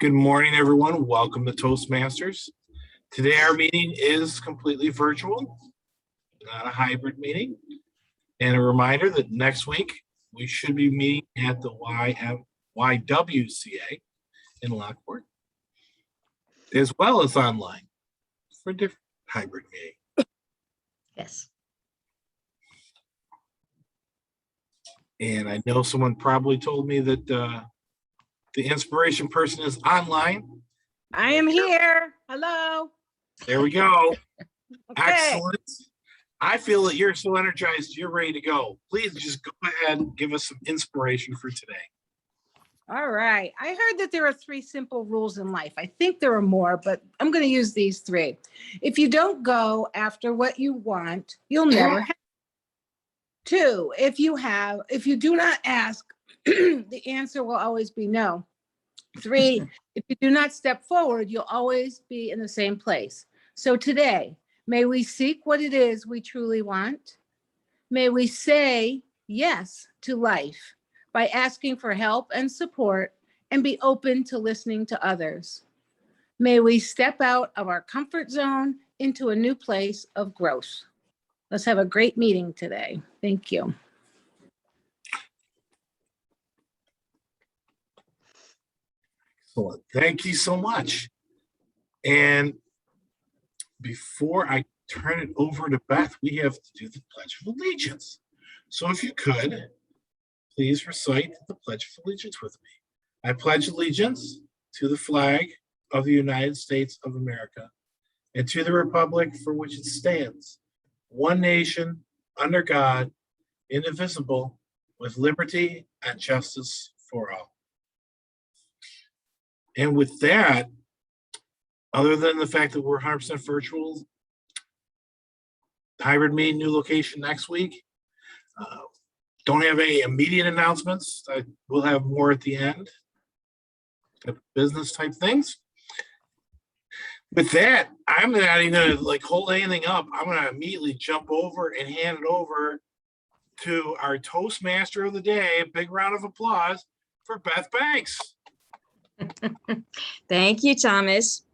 Good morning, everyone. Welcome to Toastmasters. Today, our meeting is completely virtual, not a hybrid meeting. And a reminder that next week, we should be meeting at the YWCA in Lockport, as well as online for a different hybrid meeting. Yes. And I know someone probably told me that the inspiration person is online. I am here. Hello. There we go. Okay. Excellent. I feel that you're so energized, you're ready to go. Please just go ahead and give us some inspiration for today. All right. I heard that there are 3 simple rules in life. I think there are more, but I'm going to use these 3. If you don't go after what you want, you'll never have. 2, if you do not ask, the answer will always be no. 3, if you do not step forward, you'll always be in the same place. So today, may we seek what it is we truly want. May we say yes to life by asking for help and support and be open to listening to others. May we step out of our comfort zone into a new place of growth. Let's have a great meeting today. Thank you. Excellent. Thank you so much. And before I turn it over to Beth, we have to do the Pledge of Allegiance. So if you could, please recite the Pledge of Allegiance with me. I pledge allegiance to the flag of the United States of America and to the republic for which it stands, one nation, under God, indivisible, with liberty and justice for all. And with that, other than the fact that we're 100% virtual, hybrid meeting, new location next week, don't have any immediate announcements. I will have more at the end, business type things. With that, I'm not even gonna hold anything up. I'm gonna immediately jump over and hand it over to our Toastmaster of the day. Big round of applause for Beth Banks. Thank you, Thomas.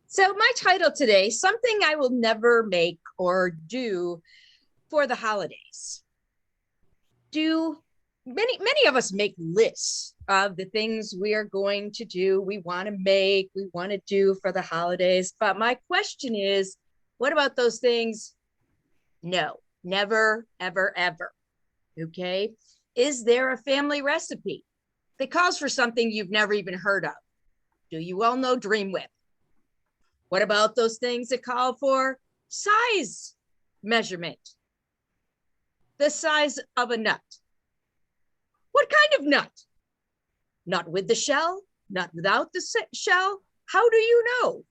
So my title today, something I will never make or do for the holidays. Many of us make lists of the things we are going to do, we want to do for the holidays. But my question is, what about those things? No, never, ever, ever. Okay. Is there a family recipe that calls for something you've never even heard of? Do you all know Dream Whip? What about those things that call for size measurement? The size of a nut. What kind of nut? Nut with the shell, nut without the shell? How do you know?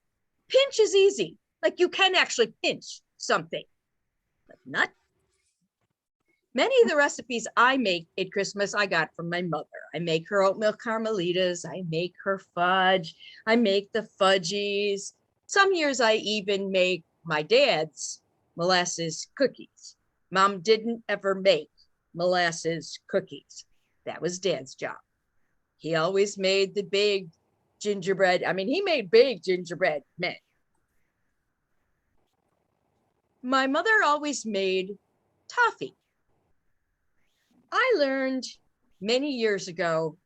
Pinch is easy. Like you can actually pinch something. But nut? Many of the recipes I make at Christmas, I got from my mother. I make her oatmeal carmelitas. I make her fudge. I make the fudgies. Some years I even make my dad's molasses cookies. Mom didn't ever make molasses cookies. That was Dad's job. He always made the big gingerbread. I mean, he made big gingerbread men. My mother always made toffee. I learned many years ago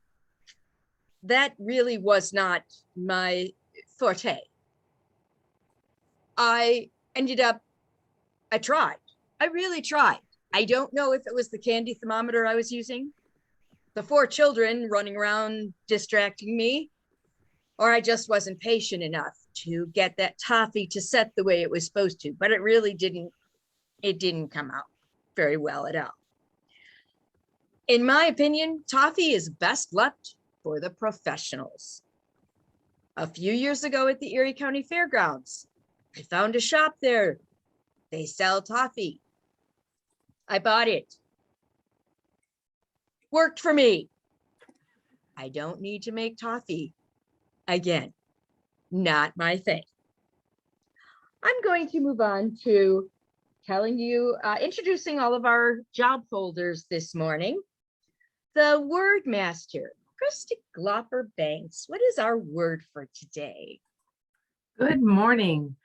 that really was not my forte. I tried. I really tried. I don't know if it was the candy thermometer I was using, the 4 children running around distracting me, or I just wasn't patient enough to get that toffee to set the way it was supposed to, but it really didn't come out very well at all. In my opinion, toffee is best left for the professionals. A few years ago at the Erie County Fairgrounds, I found a shop there. They sell toffee. I bought it. Worked for me. I don't need to make toffee again. Not my thing. I'm going to move on to introducing all of our job folders this morning. The Word Master Christy Glopper Banks, what is our word for today? Good morning.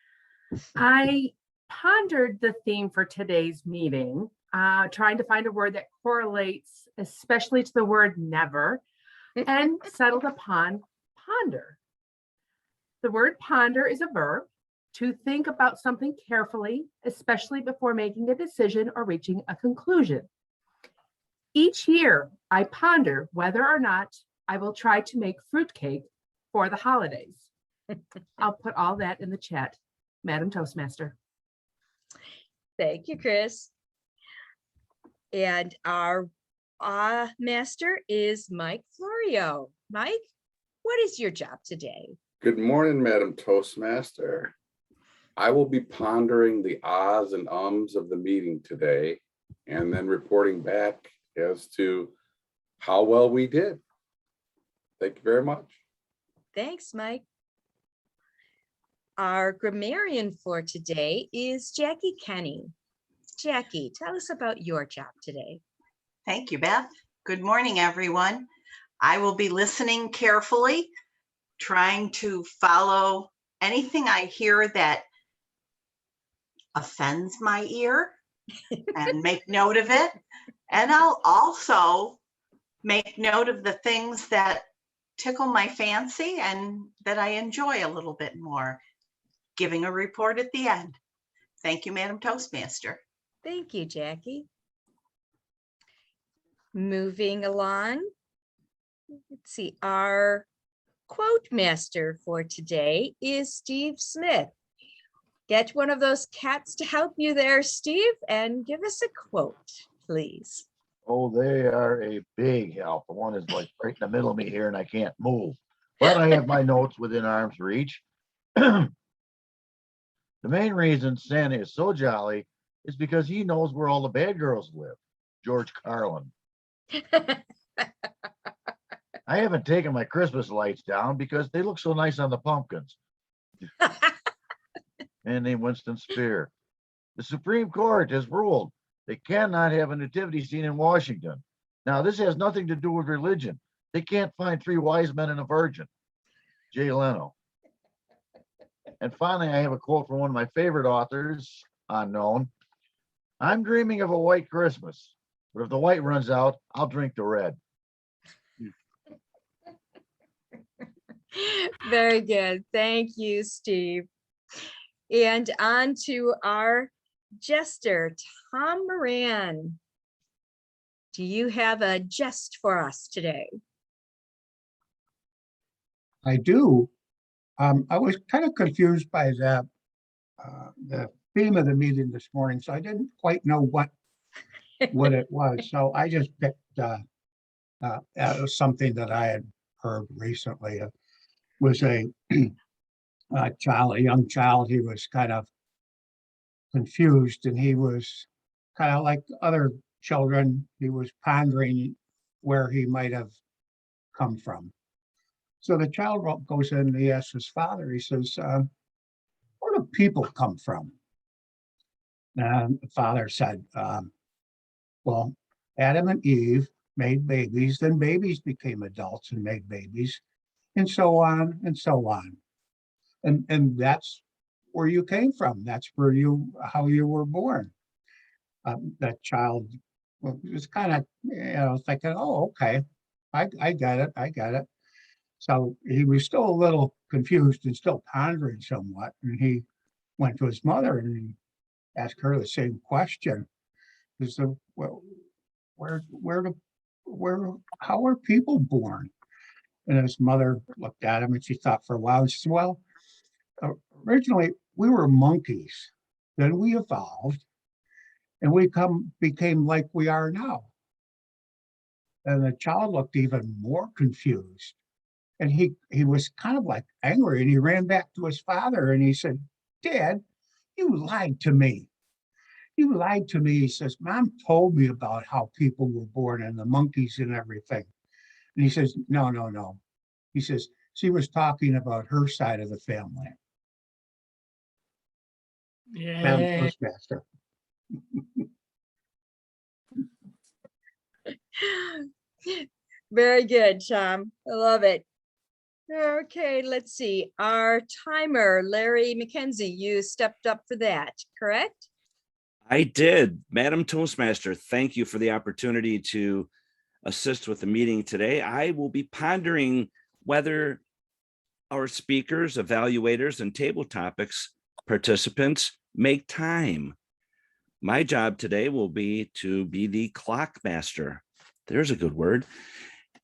I pondered the theme for today's meeting, trying to find a word that correlates especially to the word never, and settled upon ponder. The word ponder is a verb, to think about something carefully, especially before making a decision or reaching a conclusion. Each year, I ponder whether or not I will try to make fruitcake for the holidays. I'll put all that in the chat, Madam Toastmaster. Thank you, Chris. And our master is Mike Florio. Mike, what is your job today? Good morning, Madam Toastmaster. I will be pondering the ahs and ums of the meeting today and then reporting back as to how well we did. Thank you very much. Thanks, Mike. Our grammarian for today is Jackie Kenny. Jackie, tell us about your job today. Thank you, Beth. Good morning, everyone. I will be listening carefully, trying to follow anything I hear that offends my ear and make note of it. And I'll also make note of the things that tickle my fancy and that I enjoy a little bit more, giving a report at the end. Thank you, Madam Toastmaster. Thank you, Jackie. Moving along. Let's see, our quote master for today is Steve Smith. Get one of those cats to help you there, Steve, and give us a quote, please. Oh, they are a big help. The one is like right in the middle of me here and I can't move. But I have my notes within arm's reach. The main reason Santa is so jolly is because he knows where all the bad girls live. George Carlin. I haven't taken my Christmas lights down because they look so nice on the pumpkins. And named Winston Spear. The Supreme Court has ruled they cannot have a nativity scene in Washington. Now, this has nothing to do with religion. They can't find 3 wise men and a virgin. Jay Leno. And finally, I have a quote from one of my favorite authors, unknown. I'm dreaming of a white Christmas, but if the white runs out, I'll drink the red. Very good. Thank you, Steve. And on to our jester, Tom Moran. Do you have a jest for us today? I do. I was kind of confused by the theme of the meeting this morning, so I didn't quite know what it was. So I just picked it was something that I had heard recently. It was a young child. He was kind of confused, and he was kind of like other children. He was pondering where he might have come from. So the child goes in and he asks his father, he says, where do people come from? And the father said, well, Adam and Eve made babies, then babies became adults and made babies, and so on and so on. And that's where you came from. That's where how you were born. That child was kind of, thinking, oh, okay, I got it, I got it. So he was still a little confused and still pondering somewhat. And he went to his mother and he asked her the same question. He said, well, how are people born? And his mother looked at him and she thought for a while and she said, well, originally we were monkeys. Then we evolved and we became like we are now. And the child looked even more confused. And he was kind of like angry, and he ran back to his father and he said, Dad, you lied to me. You lied to me. He says, Mom told me about how people were born and the monkeys and everything. And he says, no. He says, she was talking about her side of the family. Madam Toastmaster. Very good, Tom. I love it. Okay, let's see. Our timer, Larry Mckenzie, you stepped up for that, correct? I did. Madam Toastmaster, thank you for the opportunity to assist with the meeting today. I will be pondering whether our speakers, evaluators, and table topics participants make time. My job today will be to be the clock master. There's a good word.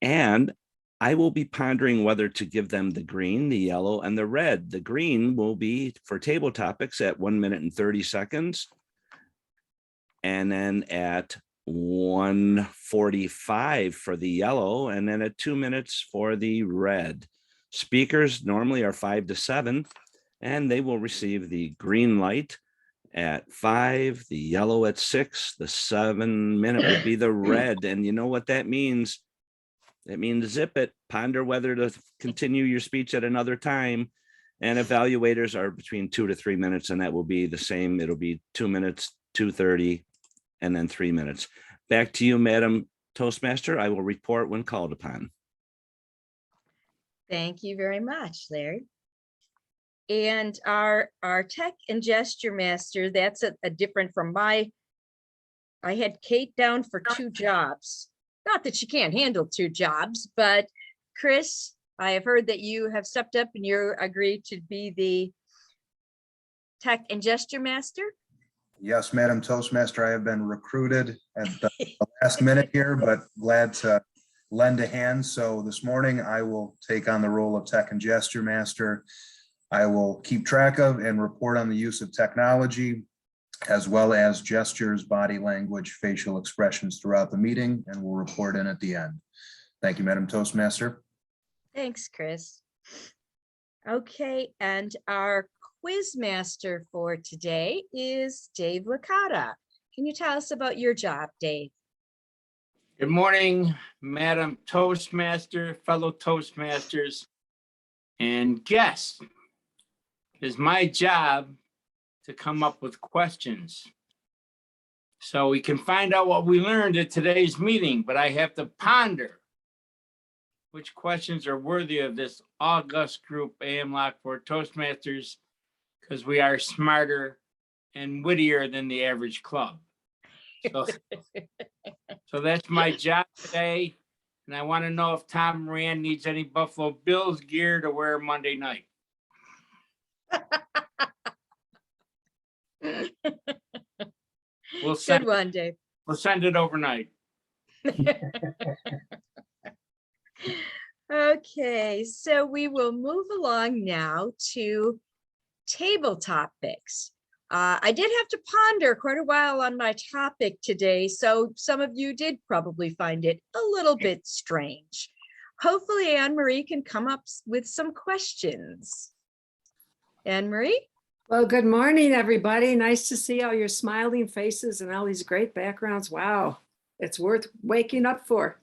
And I will be pondering whether to give them the green, the yellow, and the red. The green will be for table topics at 1 minute and 30 seconds. And then at 1:45 for the yellow, and then at 2 minutes for the red. Speakers normally are 5 to 7, and they will receive the green light at 5, the yellow at 6, the 7-minute will be the red. And you know what that means? That means zip it, ponder whether to continue your speech at another time. And evaluators are between 2 to 3 minutes, and that will be the same. It'll be 2 minutes, 2:30, and then 3 minutes. Back to you, Madam Toastmaster. I will report when called upon. Thank you very much, Larry. And our tech and gesture master, that's a different from I had Kate down for 2 jobs. Not that she can't handle 2 jobs, but Chris, I have heard that you have stepped up and you agreed to be the tech and gesture master. Yes, Madam Toastmaster, I have been recruited at the last minute here, but glad to lend a hand. So this morning I will take on the role of tech and gesture master. I will keep track of and report on the use of technology, as well as gestures, body language, facial expressions throughout the meeting, and we'll report in at the end. Thank you, Madam Toastmaster. Thanks, Chris. Okay, and our quiz master for today is Dave Licata. Can you tell us about your job, Dave? Good morning, Madam Toastmaster, fellow Toastmasters, and guests. It is my job to come up with questions so we can find out what we learned at today's meeting, but I have to ponder which questions are worthy of this august group, AM Lockport Toastmasters, because we are smarter and wittier than the average club. So that's my job today. And I want to know if Tom Moran needs any Buffalo Bills gear to wear Monday night. We'll send Good one, Dave. We'll send it overnight. Okay, so we will move along now to table topics. I did have to ponder quite a while on my topic today, so some of you did probably find it a little bit strange. Hopefully Anne-Marie can come up with some questions. Anne-Marie? Well, good morning, everybody. Nice to see all your smiling faces and all these great backgrounds. Wow, it's worth waking up for.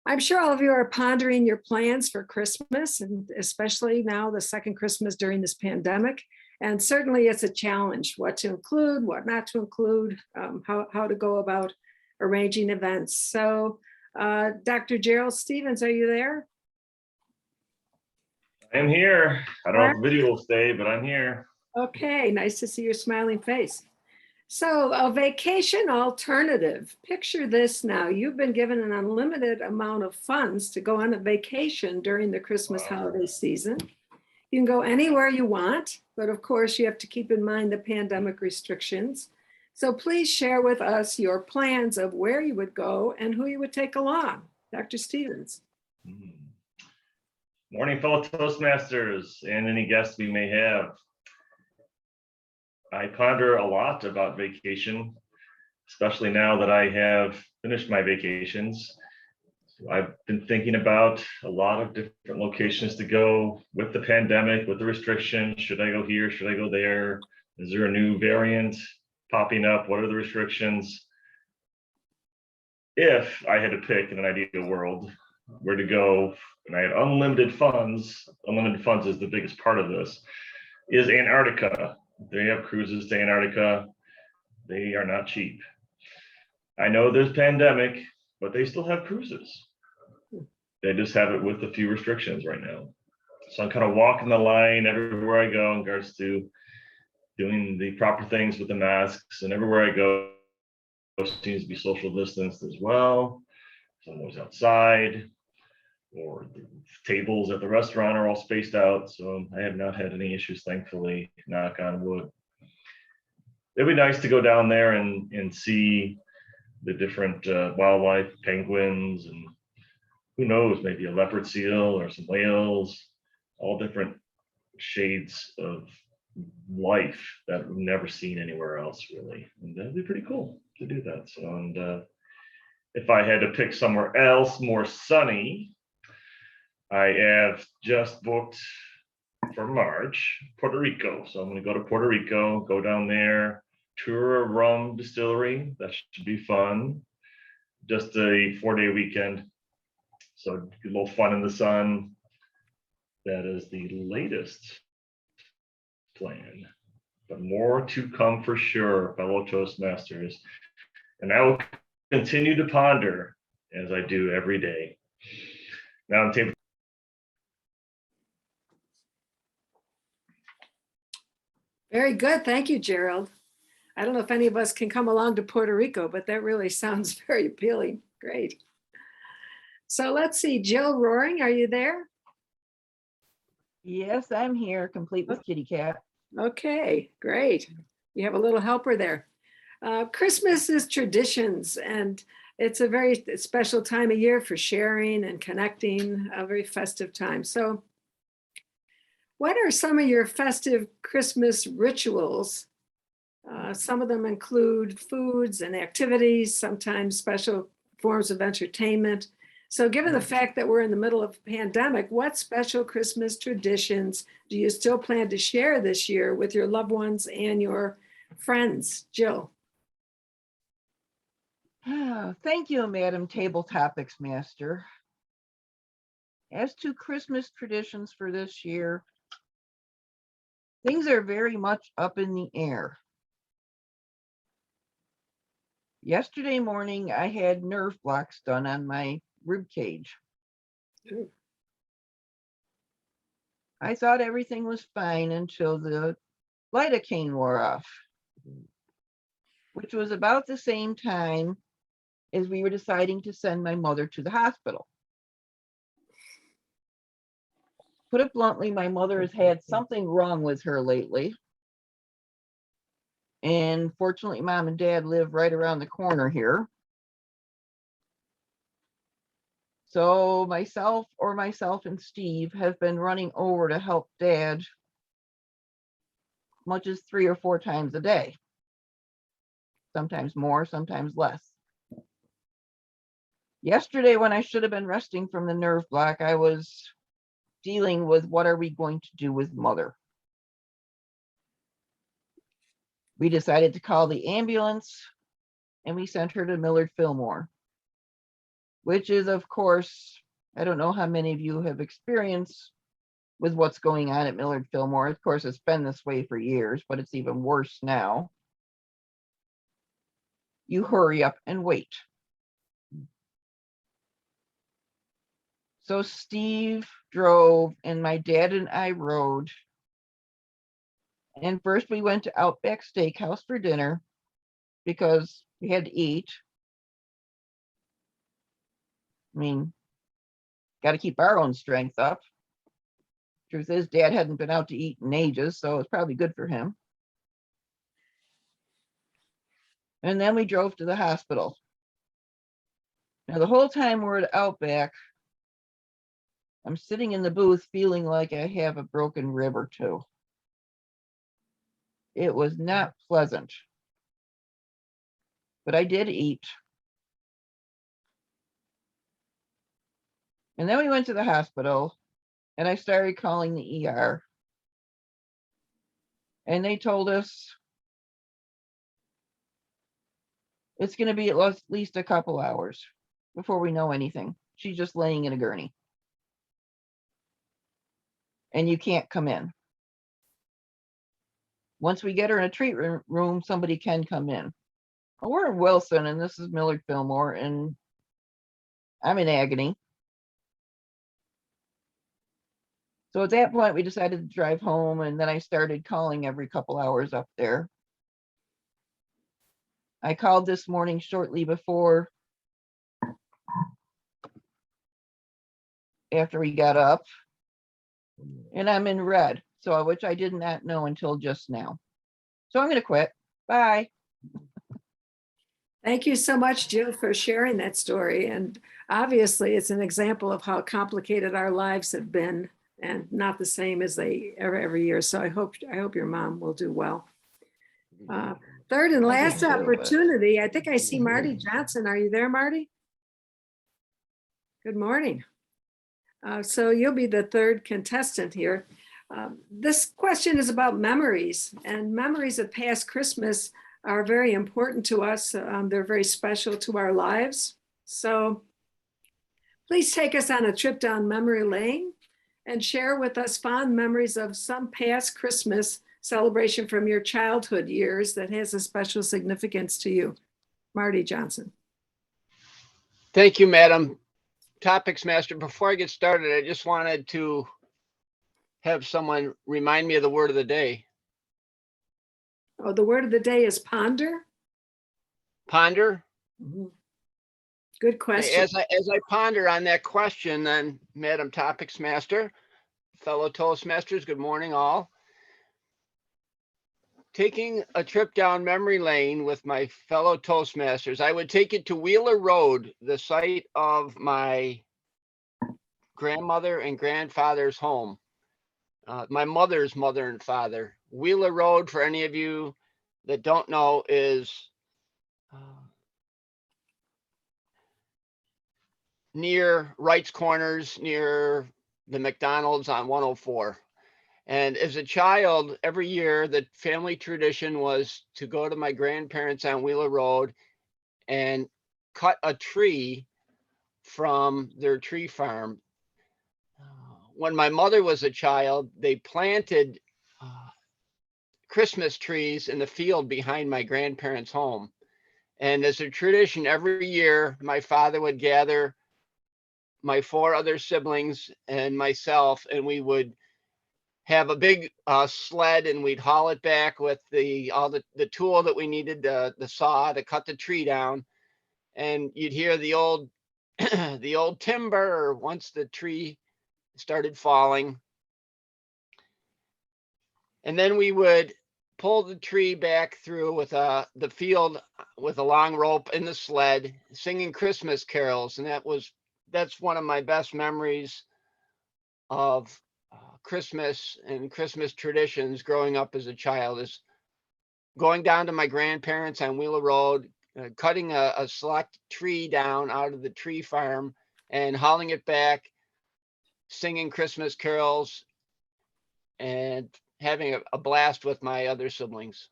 I'm sure all of you are pondering your plans for Christmas, and especially now the second Christmas during this pandemic. And certainly it's a challenge, what to include, what not to include, how to go about arranging events. So Dr. Gerald Stevens, are you there? I'm here. I don't know if the video will stay, but I'm here. Okay, nice to see your smiling face. So a vacation alternative. Picture this now. You've been given an unlimited amount of funds to go on a vacation during the Christmas holiday season. You can go anywhere you want, but of course you have to keep in mind the pandemic restrictions. So please share with us your plans of where you would go and who you would take along. Dr. Stevens. Morning, fellow Toastmasters and any guests we may have. I ponder a lot about vacation, especially now that I have finished my vacations. I've been thinking about a lot of different locations to go with the pandemic, with the restrictions. Should I go here? Should I go there? Is there a new variant popping up? What are the restrictions? If I had to pick in an ideal world where to go, and I had unlimited funds is the biggest part of this, is Antarctica. They have cruises to Antarctica. They are not cheap. I know there's pandemic, but they still have cruises. they just have it with a few restrictions right now. So I'm kind of walking the line everywhere I go in regards to doing the proper things with the masks, and everywhere I go seems to be social distanced as well. Someone's outside, or the tables at the restaurant are all spaced out. So I have not had any issues, thankfully, knock on wood. It'd be nice to go down there and see the different wildlife, penguins, and who knows, maybe a leopard seal or some whales, all different shades of life that we've never seen anywhere else, really. And that'd be pretty cool to do that. So, and if I had to pick somewhere else more sunny, I have just booked for March, Puerto Rico. So I'm going to go to Puerto Rico, go down there, tour a rum distillery. That should be fun. Just a 4-day weekend. So a little fun in the sun. That is the latest plan, but more to come for sure, fellow Toastmasters. And I will continue to ponder as I do every day. Now I'm table. Very good. Thank you, Gerald. I don't know if any of us can come along to Puerto Rico, but that really sounds very appealing. Great. So let's see, Jill Roaring, are you there? Yes, I'm here, complete with kitty cat. Okay, great. You have a little helper there. Christmas is traditions, and it's a very special time of year for sharing and connecting, a very festive time. So what are some of your festive Christmas rituals? Some of them include foods and activities, sometimes special forms of entertainment. So given the fact that we're in the middle of a pandemic, what special Christmas traditions do you still plan to share this year with your loved ones and your friends? Jill. Thank you, Madam Table Topics Master. As to Christmas traditions for this year, things are very much up in the air. Yesterday morning, I had nerve blocks done on my rib cage. Ooh. I thought everything was fine until the lidocaine wore off, which was about the same time as we were deciding to send my mother to the hospital. Put it bluntly, my mother has had something wrong with her lately. And fortunately, Mom and Dad live right around the corner here. So myself and Steve have been running over to help Dad much as 3 or 4 times a day. Sometimes more, sometimes less. Yesterday, when I should have been resting from the nerve block, I was dealing with what are we going to do with Mother. We decided to call the ambulance and we sent her to Millard Fillmore, which is, of course, I don't know how many of you have experience with what's going on at Millard Fillmore. Of course, it's been this way for years, but it's even worse now. You hurry up and wait. So Steve drove and my dad and I rode. And first we went to Outback Steakhouse for dinner because we had to eat. I mean, got to keep our own strength up. Truth is, Dad hadn't been out to eat in ages, so it's probably good for him. And then we drove to the hospital. Now, the whole time we're at Outback, I'm sitting in the booth feeling like I have a broken rib or two. It was not pleasant, but I did eat. And then we went to the hospital and I started calling the ER. And they told us it's going to be at least a couple hours before we know anything. She's just laying in a gurney. And you can't come in. Once we get her in a treatment room, somebody can come in. Well, we're in Wilson and this is Millard Fillmore and I'm in agony. So at that point, we decided to drive home, and then I started calling every couple hours up there. I called this morning shortly before, after we got up, and I'm in red, so which I did not know until just now. So I'm going to quit. Bye. Thank you so much, Jill, for sharing that story. And obviously, it's an example of how complicated our lives have been, and not the same as they ever every year. So I hope your mom will do well. Third and last opportunity. I think I see Marty Johnson. Are you there, Marty? Good morning. So you'll be the third contestant here. This question is about memories, and memories of past Christmas are very important to us. They're very special to our lives. So please take us on a trip down memory lane and share with us fond memories of some past Christmas celebration from your childhood years that has a special significance to you. Marty Johnson. Thank you, Madam Topics Master. Before I get started, I just wanted to have someone remind me of the word of the day. Oh, the word of the day is ponder. Ponder. Mm-hmm. Good question. As I ponder on that question, then, Madam Topics Master, fellow Toastmasters, good morning all. Taking a trip down memory lane with my fellow Toastmasters, I would take it to Wheeler Road, the site of my grandmother and grandfather's home. My mother's mother and father. Wheeler Road, for any of you that don't know, is near Wright's Corners, near the McDonald's on 104. And as a child, every year, the family tradition was to go to my grandparents on Wheeler Road and cut a tree from their tree farm. When my mother was a child, they planted Christmas trees in the field behind my grandparents' home. And as a tradition, every year, my father would gather my 4 other siblings and myself, and we would have a big sled, and we'd haul it back with all the tool that we needed, the saw to cut the tree down. And you'd hear the old the old timber once the tree started falling. And then we would pull the tree back through with the field with a long rope in the sled, singing Christmas carols. And that's one of my best memories of Christmas and Christmas traditions growing up as a child, is going down to my grandparents on Wheeler Road, cutting a select tree down out of the tree farm and hauling it back, singing Christmas carols, and having a blast with my other siblings.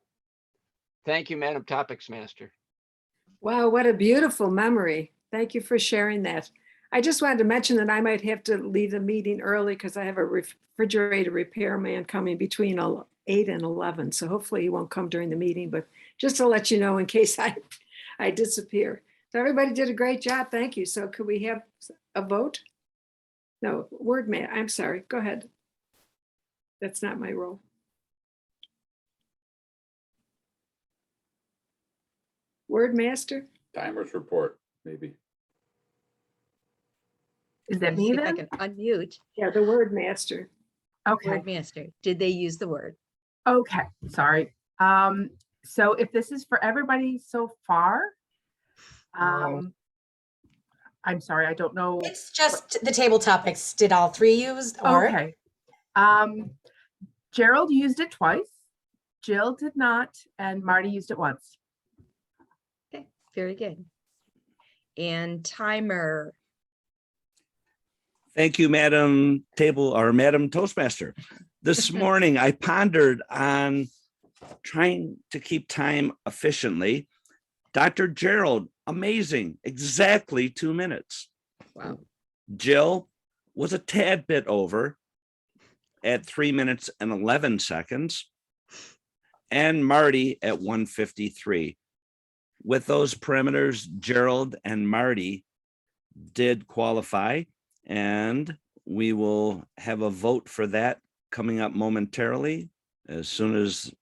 Thank you, Madam Topics Master. Wow, what a beautiful memory. Thank you for sharing that. I just wanted to mention that I might have to leave the meeting early because I have a refrigerator repairman coming between 8 and 11. So hopefully he won't come during the meeting, but just to let you know in case I disappear. So everybody did a great job. Thank you. So could we have a vote? No, word man. I'm sorry. Go ahead. That's not my role. Word master? Timers report, maybe. Is that Let me me see if I then? can unmute. Yeah, the word master. Okay. Word master. Did they use the word? Okay, sorry. So if this is for everybody so far, I'm sorry, I don't know. It's just the table topics. Did all 3 use? Or? Okay. Gerald used it twice. Jill did not, and Marty used it once. Okay, very good. And timer. Thank you, Madam Toastmaster. This morning, I pondered on trying to keep time efficiently. Dr. Gerald, amazing, exactly 2 minutes. Wow. Jill was a tad bit over at 3 minutes and 11 seconds. And Marty at 1:53. With those parameters, Gerald and Marty did qualify. And we will have a vote for that coming up momentarily as soon as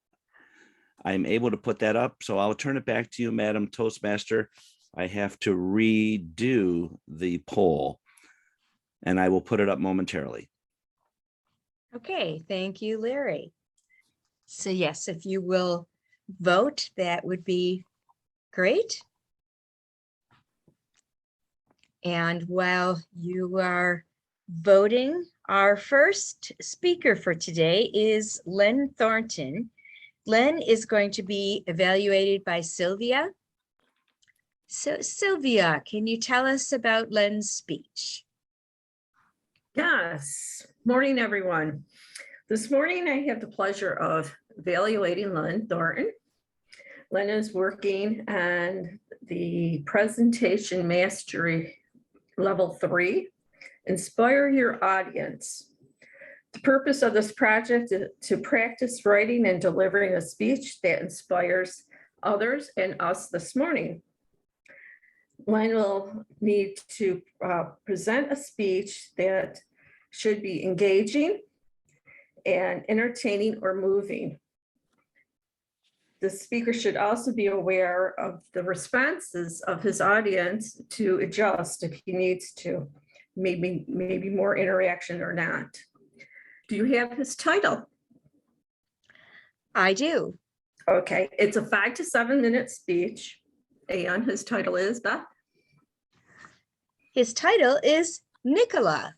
I'm able to put that up. So I'll turn it back to you, Madam Toastmaster. I have to redo the poll and I will put it up momentarily. Okay, thank you, Larry. So yes, if you will vote, that would be great. And while you are voting, our first speaker for today is Len Thornton. Len is going to be evaluated by Sylvia. So Sylvia, can you tell us about Len's speech? Yes. Morning, everyone. This morning, I have the pleasure of evaluating Len Thornton. Len is working on the presentation mastery level 3, inspire your audience. The purpose of this project is to practice writing and delivering a speech that inspires others and us this morning. Len will need to present a speech that should be engaging and entertaining or moving. The speaker should also be aware of the responses of his audience to adjust if he needs to, maybe more interaction or not. Do you have his title? I do. Okay, it's a 5 to 7 minute speech. And his title is, Beth? His title is Nicola.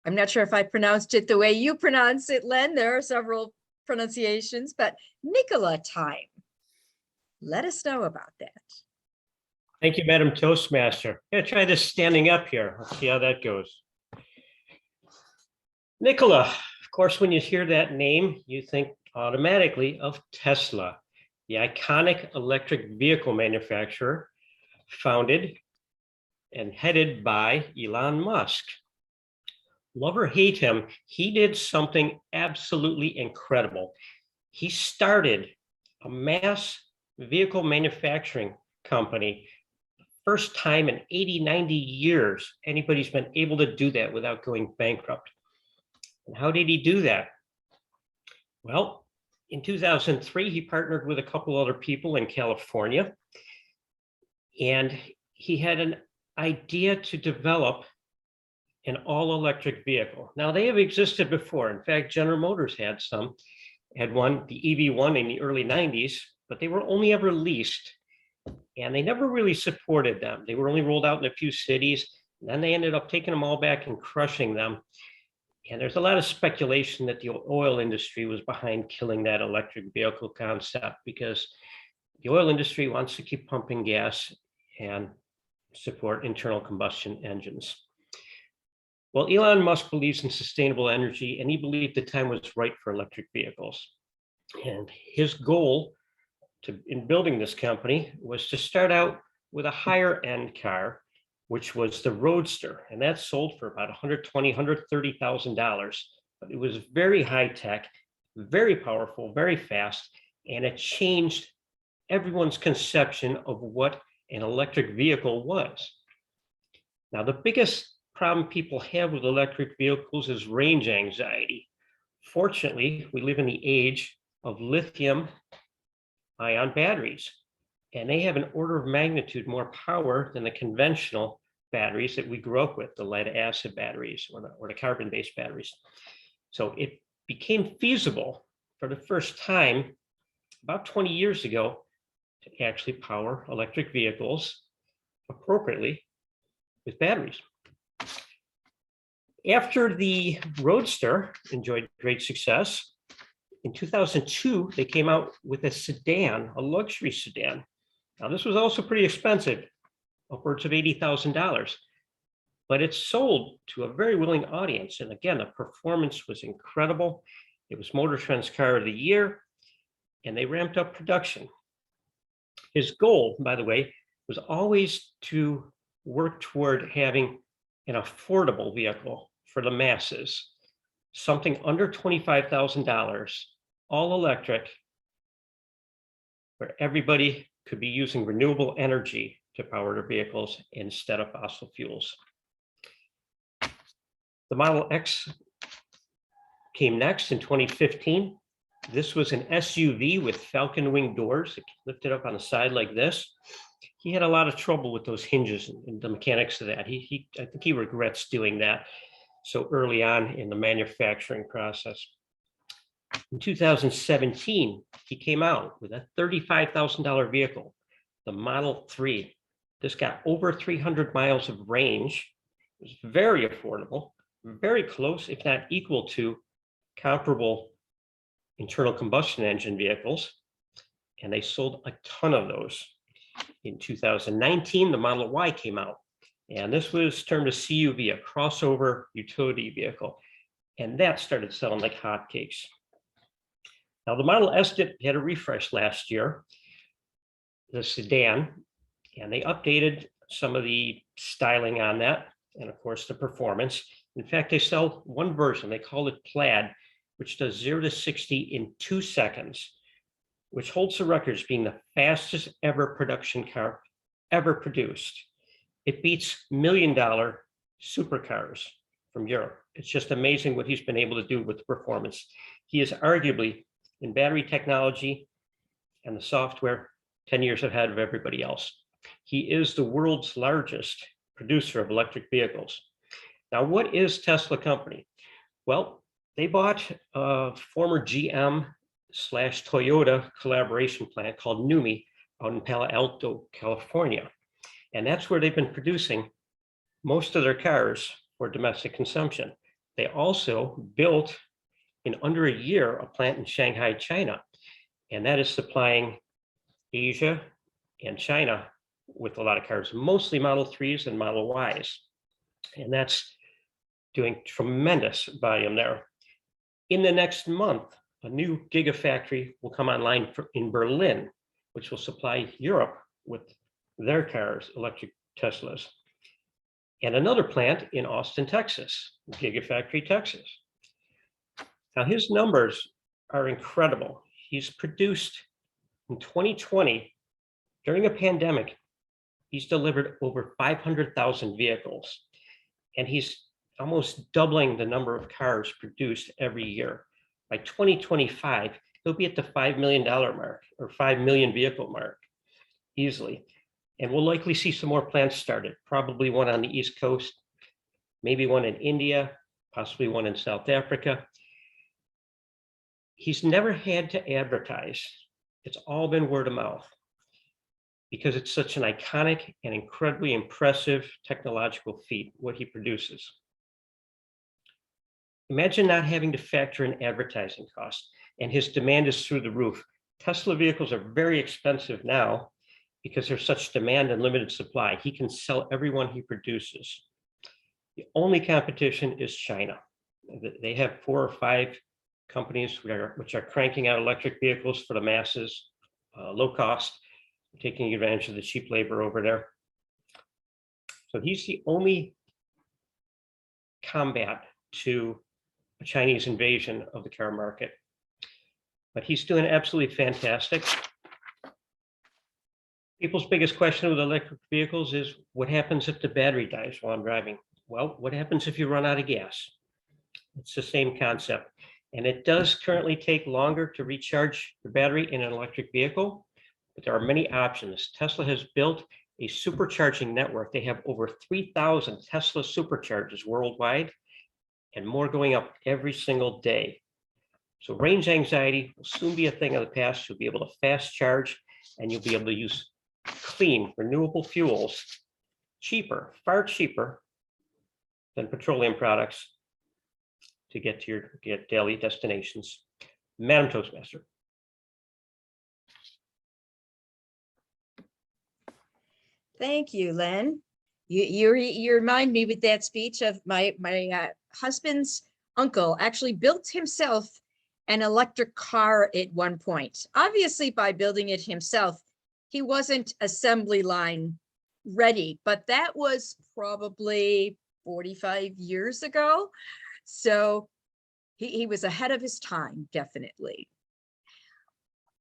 I'm not sure if I pronounced it the way you pronounce it, Len. There are several pronunciations, but Nicola time. Let us know about that. Thank you, Madam Toastmaster. I'm gonna try this standing up here. Let's see how that goes. Nicola, of course, when you hear that name, you think automatically of Tesla, the iconic electric vehicle manufacturer founded and headed by Elon Musk. Love or hate him, he did something absolutely incredible. He started a mass vehicle manufacturing company. First time in 80, 90 years, anybody's been able to do that without going bankrupt. And how did he do that? Well, in 2003, he partnered with a couple other people in California, and he had an idea to develop an all-electric vehicle. Now, they have existed before. In fact, General Motors had one, the EV1 in the early 90s, but they were only ever leased, and they never really supported them. They were only rolled out in a few cities, and then they ended up taking them all back and crushing them. And there's a lot of speculation that the oil industry was behind killing that electric vehicle concept, because the oil industry wants to keep pumping gas and support internal combustion engines. Well, Elon Musk believes in sustainable energy, and he believed the time was right for electric vehicles. And his goal in building this company was to start out with a higher end car, which was the Roadster, and that sold for about $120,000, $130,000. But it was very high tech, very powerful, very fast, and it changed everyone's conception of what an electric vehicle was. Now, the biggest problem people have with electric vehicles is range anxiety. Fortunately, we live in the age of lithium-ion batteries, and they have an order of magnitude more power than the conventional batteries that we grew up with, the lead acid batteries or the carbon-based batteries. So it became feasible for the first time about 20 years ago to actually power electric vehicles appropriately with batteries. After the Roadster enjoyed great success, in 2002, they came out with a sedan, a luxury sedan. Now, this was also pretty expensive, upwards of $80,000, but it sold to a very willing audience. And again, the performance was incredible. It was Motor Trend's Car of the Year, and they ramped up production. His goal, by the way, was always to work toward having an affordable vehicle for the masses, something under $25,000, all electric, where everybody could be using renewable energy to power their vehicles instead of fossil fuels. The Model X came next in 2015. This was an SUV with falcon wing doors. It lifted up on the side like this. He had a lot of trouble with those hinges and the mechanics of that. I think he regrets doing that so early on in the manufacturing process. In 2017, he came out with a $35,000 vehicle, the Model 3. This got over 300 miles of range. It was very affordable, very close, if not equal to comparable internal combustion engine vehicles. And they sold a ton of those. In 2019, the Model Y came out, and this was termed a CUV, a crossover utility vehicle. And that started selling like hotcakes. Now, the Model S had a refresh last year, the sedan, and they updated some of the styling on that, and of course, the performance. In fact, they sell one version, they call it Plaid, which does 0 to 60 in 2 seconds, which holds the record as being the fastest ever production car ever produced. It beats $1 million supercars from Europe. It's just amazing what he's been able to do with the performance. He is arguably, in battery technology and the software, 10 years ahead of everybody else. He is the world's largest producer of electric vehicles. Now, what is Tesla company? Well, they bought a former GM/Toyota collaboration plant called NUMMI out in Palo Alto, California. And that's where they've been producing most of their cars for domestic consumption. They also built in under a year a plant in Shanghai, China, and that is supplying Asia and China with a lot of cars, mostly Model 3s and Model Ys. And that's doing tremendous volume there. In the next month, a new gigafactory will come online in Berlin, which will supply Europe with their cars, electric Teslas. And another plant in Austin, Texas, Gigafactory Texas. Now, his numbers are incredible. He's produced in 2020, during a pandemic, he's delivered over 500,000 vehicles. And he's almost doubling the number of cars produced every year. By 2025, he'll be at the $5 million mark or 5 million vehicle mark easily. And we'll likely see some more plants started, probably one on the East Coast, maybe one in India, possibly one in South Africa. He's never had to advertise. It's all been word of mouth because it's such an iconic and incredibly impressive technological feat, what he produces. Imagine not having to factor in advertising costs, and his demand is through the roof. Tesla vehicles are very expensive now because there's such demand and limited supply. He can sell every one he produces. The only competition is China. They have 4 or 5 companies which are cranking out electric vehicles for the masses, low cost, taking advantage of the cheap labor over there. So he's the only combat to a Chinese invasion of the car market. But he's doing absolutely fantastic. People's biggest question with electric vehicles is what happens if the battery dies while I'm driving? Well, what happens if you run out of gas? It's the same concept. And it does currently take longer to recharge the battery in an electric vehicle, but there are many options. Tesla has built a supercharging network. They have over 3,000 Tesla superchargers worldwide and more going up every single day. So range anxiety will soon be a thing of the past. You'll be able to fast charge and you'll be able to use clean, renewable fuels cheaper, far cheaper than petroleum products to get to your daily destinations. Madam Toastmaster. Thank you, Len. You remind me with that speech of my husband's uncle actually built himself an electric car at one point. Obviously, by building it himself, he wasn't assembly line ready, but that was probably 45 years ago. So he was ahead of his time, definitely.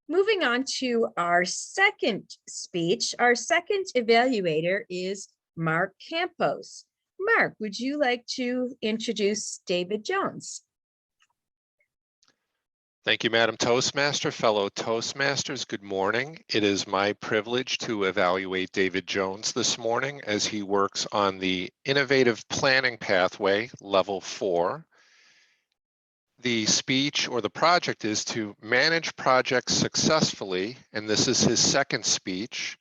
Moving on to our second speech, our second evaluator is Mark Campos. Mark, would you like to introduce David Jones? Thank you, Madam Toastmaster. Fellow Toastmasters, good morning. It is my privilege to evaluate David Jones this morning as he works on the Innovative Planning Pathway, Level 4. The speech or the project is to manage projects successfully, and this is his second speech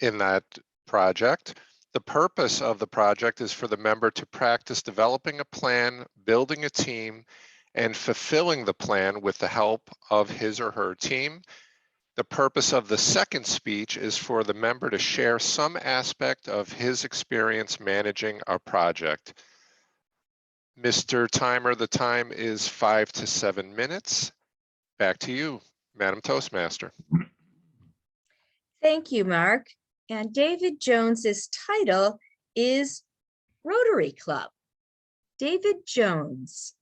in that project. The purpose of the project is for the member to practice developing a plan, building a team, and fulfilling the plan with the help of his or her team. The purpose of the second speech is for the member to share some aspect of his experience managing a project. Mr. Timer, the time is 5 to 7 minutes. Back to you, Madam Toastmaster. Thank you, Mark. And David Jones's title is Rotary Club. David Jones.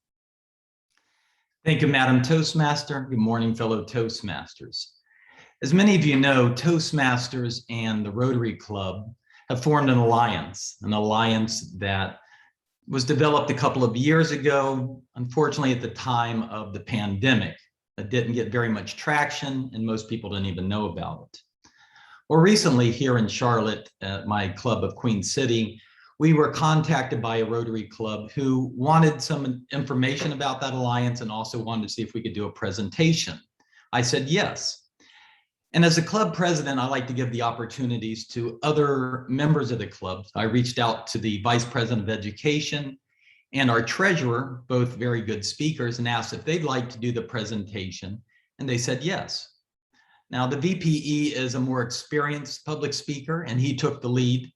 Thank you, Madam Toastmaster. Good morning, fellow Toastmasters. As many of you know, Toastmasters and the Rotary Club have formed an alliance that was developed a couple of years ago, unfortunately at the time of the pandemic. It didn't get very much traction and most people didn't even know about it. Well, recently here in Charlotte, at my club of Queen City, we were contacted by a Rotary Club who wanted some information about that alliance and also wanted to see if we could do a presentation. I said yes. And as a club president, I like to give the opportunities to other members of the club. I reached out to the Vice President of Education and our treasurer, both very good speakers, and asked if they'd like to do the presentation. And they said yes. Now the VPE is a more experienced public speaker and he took the lead.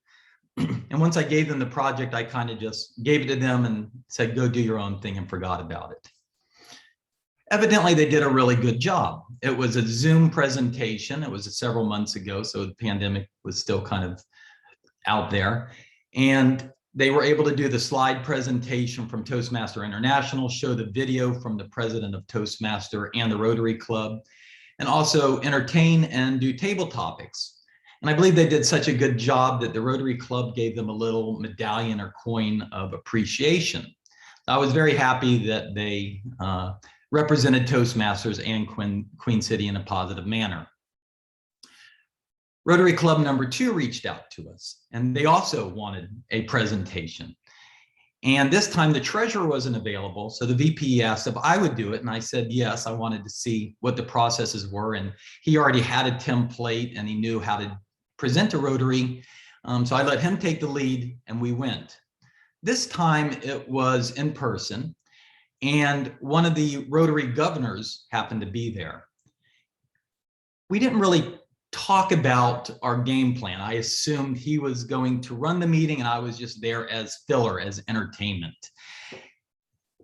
And once I gave them the project, I kind of just gave it to them and said, go do your own thing, and forgot about it. Evidently, they did a really good job. It was a Zoom presentation. It was several months ago, so the pandemic was still kind of out there. And they were able to do the slide presentation from Toastmaster International, show the video from the president of Toastmaster and the Rotary Club, and also entertain and do table topics. And I believe they did such a good job that the Rotary Club gave them a little medallion or coin of appreciation. I was very happy that they represented Toastmasters and Queen City in a positive manner. Rotary Club number 2 reached out to us and they also wanted a presentation. And this time the treasurer wasn't available. So the VP asked if I would do it. And I said, yes, I wanted to see what the processes were. And he already had a template and he knew how to present to Rotary. So I let him take the lead and we went. This time it was in person and one of the Rotary governors happened to be there. We didn't really talk about our game plan. I assumed he was going to run the meeting and I was just there as filler, as entertainment.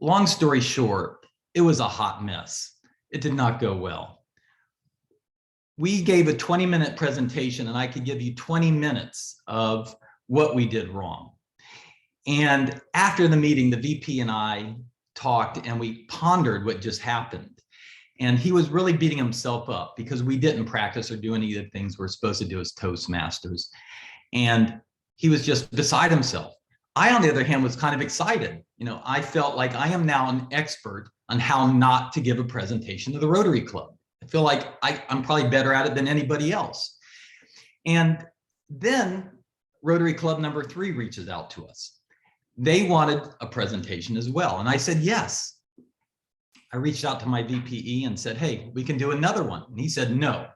Long story short, it was a hot mess. It did not go well. We gave a 20-minute presentation and I could give you 20 minutes of what we did wrong. And after the meeting, the VP and I talked and we pondered what just happened. And he was really beating himself up because we didn't practice or do any of the things we're supposed to do as Toastmasters. And he was just beside himself. I, on the other hand, was kind of excited. You know, I felt like I am now an expert on how not to give a presentation to the Rotary Club. I feel like I'm probably better at it than anybody else. And then Rotary Club number 3 reaches out to us. They wanted a presentation as well. And I said, yes. I reached out to my VPE and said, hey, we can do another one. And he said, no.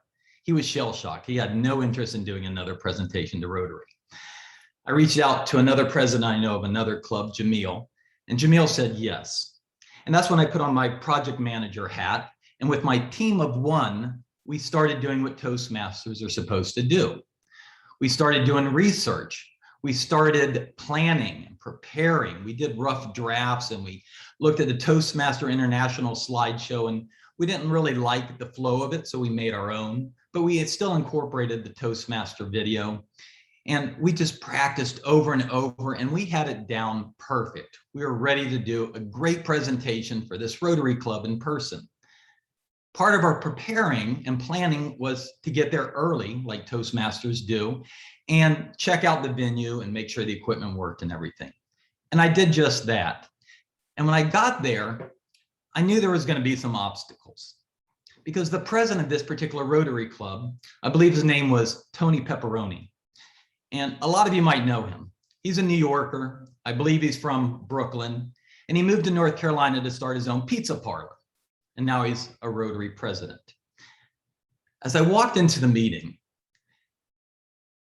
He was shell-shocked. He had no interest in doing another presentation to Rotary. I reached out to another president I know of another club, Jamil, and Jamil said yes. And that's when I put on my project manager hat. And with my team of 1, we started doing what Toastmasters are supposed to do. We started doing research. We started planning and preparing. We did rough drafts and we looked at the Toastmaster International slideshow and we didn't really like the flow of it, so we made our own, but we had still incorporated the Toastmaster video. And we just practiced over and over and we had it down perfect. We were ready to do a great presentation for this Rotary Club in person. part of our preparing and planning was to get there early, like Toastmasters do, and check out the venue and make sure the equipment worked and everything. And I did just that. And when I got there, I knew there was going to be some obstacles because the president of this particular Rotary Club, I believe his name was Tony Pepperoni. And a lot of you might know him. He's a New Yorker. I believe he's from Brooklyn. And he moved to North Carolina to start his own pizza parlor. And now he's a Rotary president. As I walked into the meeting,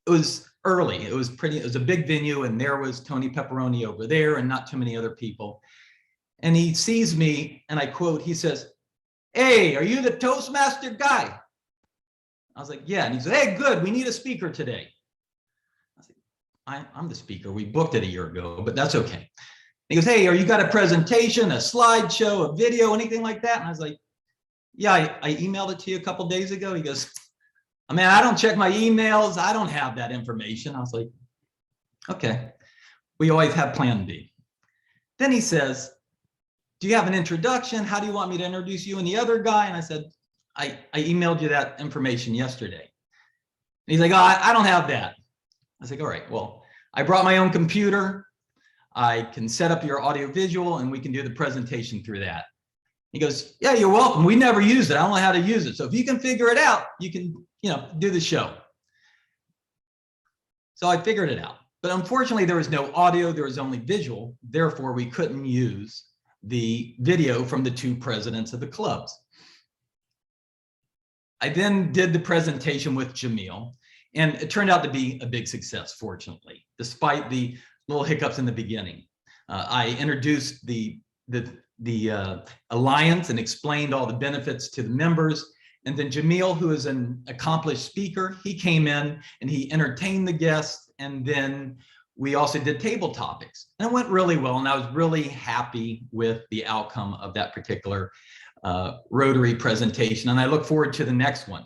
it was early. It was a big venue, and there was Tony Pepperoni over there and not too many other people. And he sees me, and I quote, he says, "Hey, are you the Toastmaster guy?" I was like, "Yeah." And he said, "Hey, good, we need a speaker today." I was like, I'm the speaker. We booked it a year ago, but that's okay. He goes, "Hey, are you got a presentation, a slideshow, a video, anything like that?" And I was like, "Yeah, I emailed it to you a couple days ago." He goes, "I mean, I don't check my emails. I don't have that information." I was like, "Okay, we always have plan B." Then he says, "Do you have an introduction? How do you want me to introduce you and the other guy?" And I said, I emailed you that information yesterday." And he's like, "Oh, I don't have that." I was like, "All right, well, I brought my own computer. I can set up your audio visual and we can do the presentation through that." He goes, "Yeah, you're welcome. We never used it. I don't know how to use it. So if you can figure it out, you can, do the show." So I figured it out. But unfortunately, there was no audio. There was only visual. Therefore, we couldn't use the video from the two presidents of the clubs. I then did the presentation with Jamil, and it turned out to be a big success, fortunately, despite the little hiccups in the beginning. I introduced the alliance and explained all the benefits to the members. And then Jamil, who is an accomplished speaker, he came in and he entertained the guests. And then we also did table topics, and it went really well. And I was really happy with the outcome of that particular Rotary presentation. And I look forward to the next one.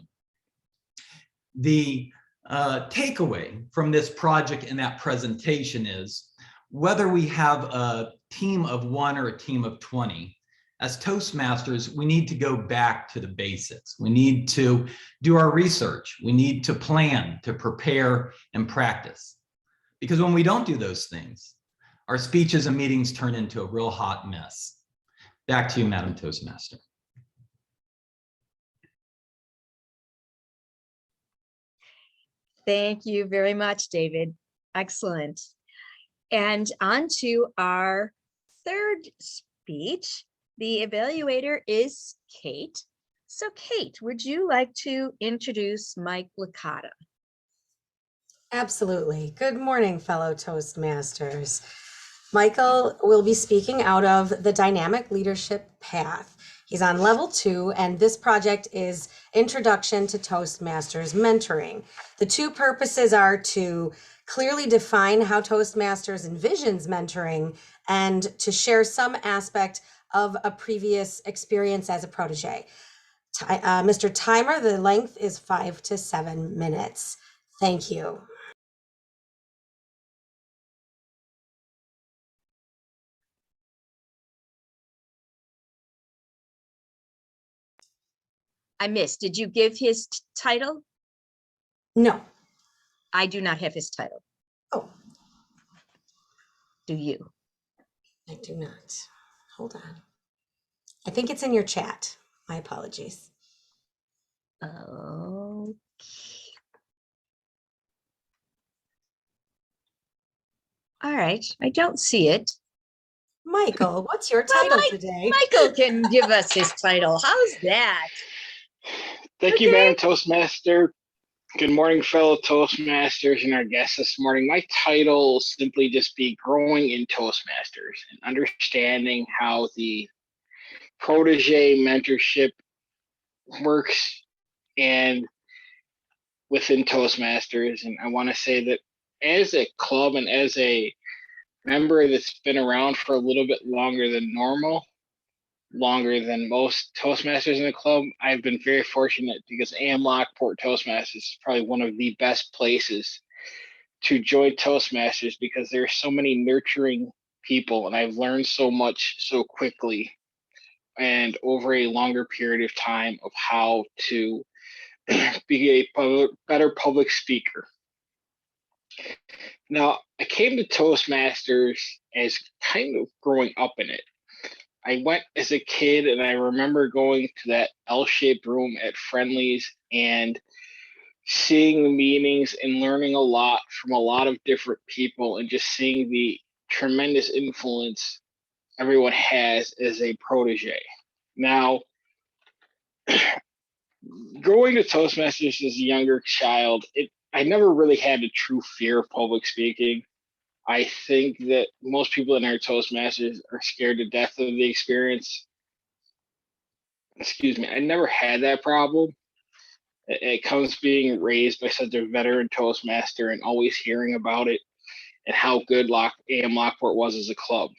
The takeaway from this project and that presentation is whether we have a team of 1 or a team of 20, as Toastmasters, we need to go back to the basics. We need to do our research. We need to plan, to prepare, and practice. Because when we don't do those things, our speeches and meetings turn into a real hot mess. Back to you, Madam Toastmaster. Thank you very much, David. Excellent. And on to our third speech. The evaluator is Kate. So Kate, would you like to introduce Mike Licata? Absolutely. Good morning, fellow Toastmasters. Michael will be speaking out of the Dynamic Leadership Path. He's on level 2, and this project is Introduction to Toastmasters Mentoring. The two purposes are to clearly define how Toastmasters envisions mentoring and to share some aspect of a previous experience as a protege. Mr. Timer, the length is 5 to 7 minutes. Thank you. I missed. Did you give his title? No. I do not have his title. Oh. Do you? I do not. Hold on. I think it's in your chat. My apologies. Okay. All right. I don't see it. Michael, what's your title today? Michael can give us his title. How's that? Thank you, Madam Toastmaster. Good morning, fellow Toastmasters and our guests this morning. My title will simply just be Growing in Toastmasters and understanding how the protege mentorship works and within Toastmasters. And I want to say that as a club and as a member that's been around for a little bit longer than normal, longer than most Toastmasters in the club, I've been very fortunate because AM Lockport Toastmasters is probably one of the best places to join Toastmasters because there are so many nurturing people, and I've learned so much so quickly and over a longer period of time of how to be a better public speaker. Now, I came to Toastmasters as kind of growing up in it. I went as a kid, and I remember going to that L-shaped room at Friendly's and seeing the meetings and learning a lot from a lot of different people, and just seeing the tremendous influence everyone has as a protege. Now, going to Toastmasters as a younger child, I never really had a true fear of public speaking. I think that most people in our Toastmasters are scared to death of the experience. Excuse me, I never had that problem. It comes being raised by such a veteran Toastmaster and always hearing about it and how good AM Lockport was as a club.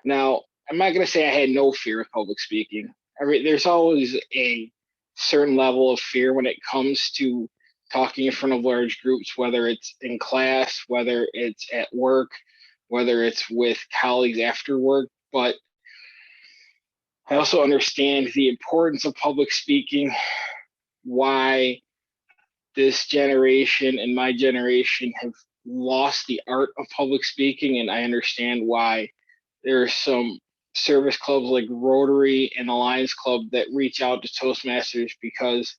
Now, I'm not going to say I had no fear of public speaking. There's always a certain level of fear when it comes to talking in front of large groups, whether it's in class, whether it's at work, whether it's with colleagues after work. But I also understand the importance of public speaking, why this generation and my generation have lost the art of public speaking. And I understand why there are some service clubs like Rotary and the Lions Club that reach out to Toastmasters, because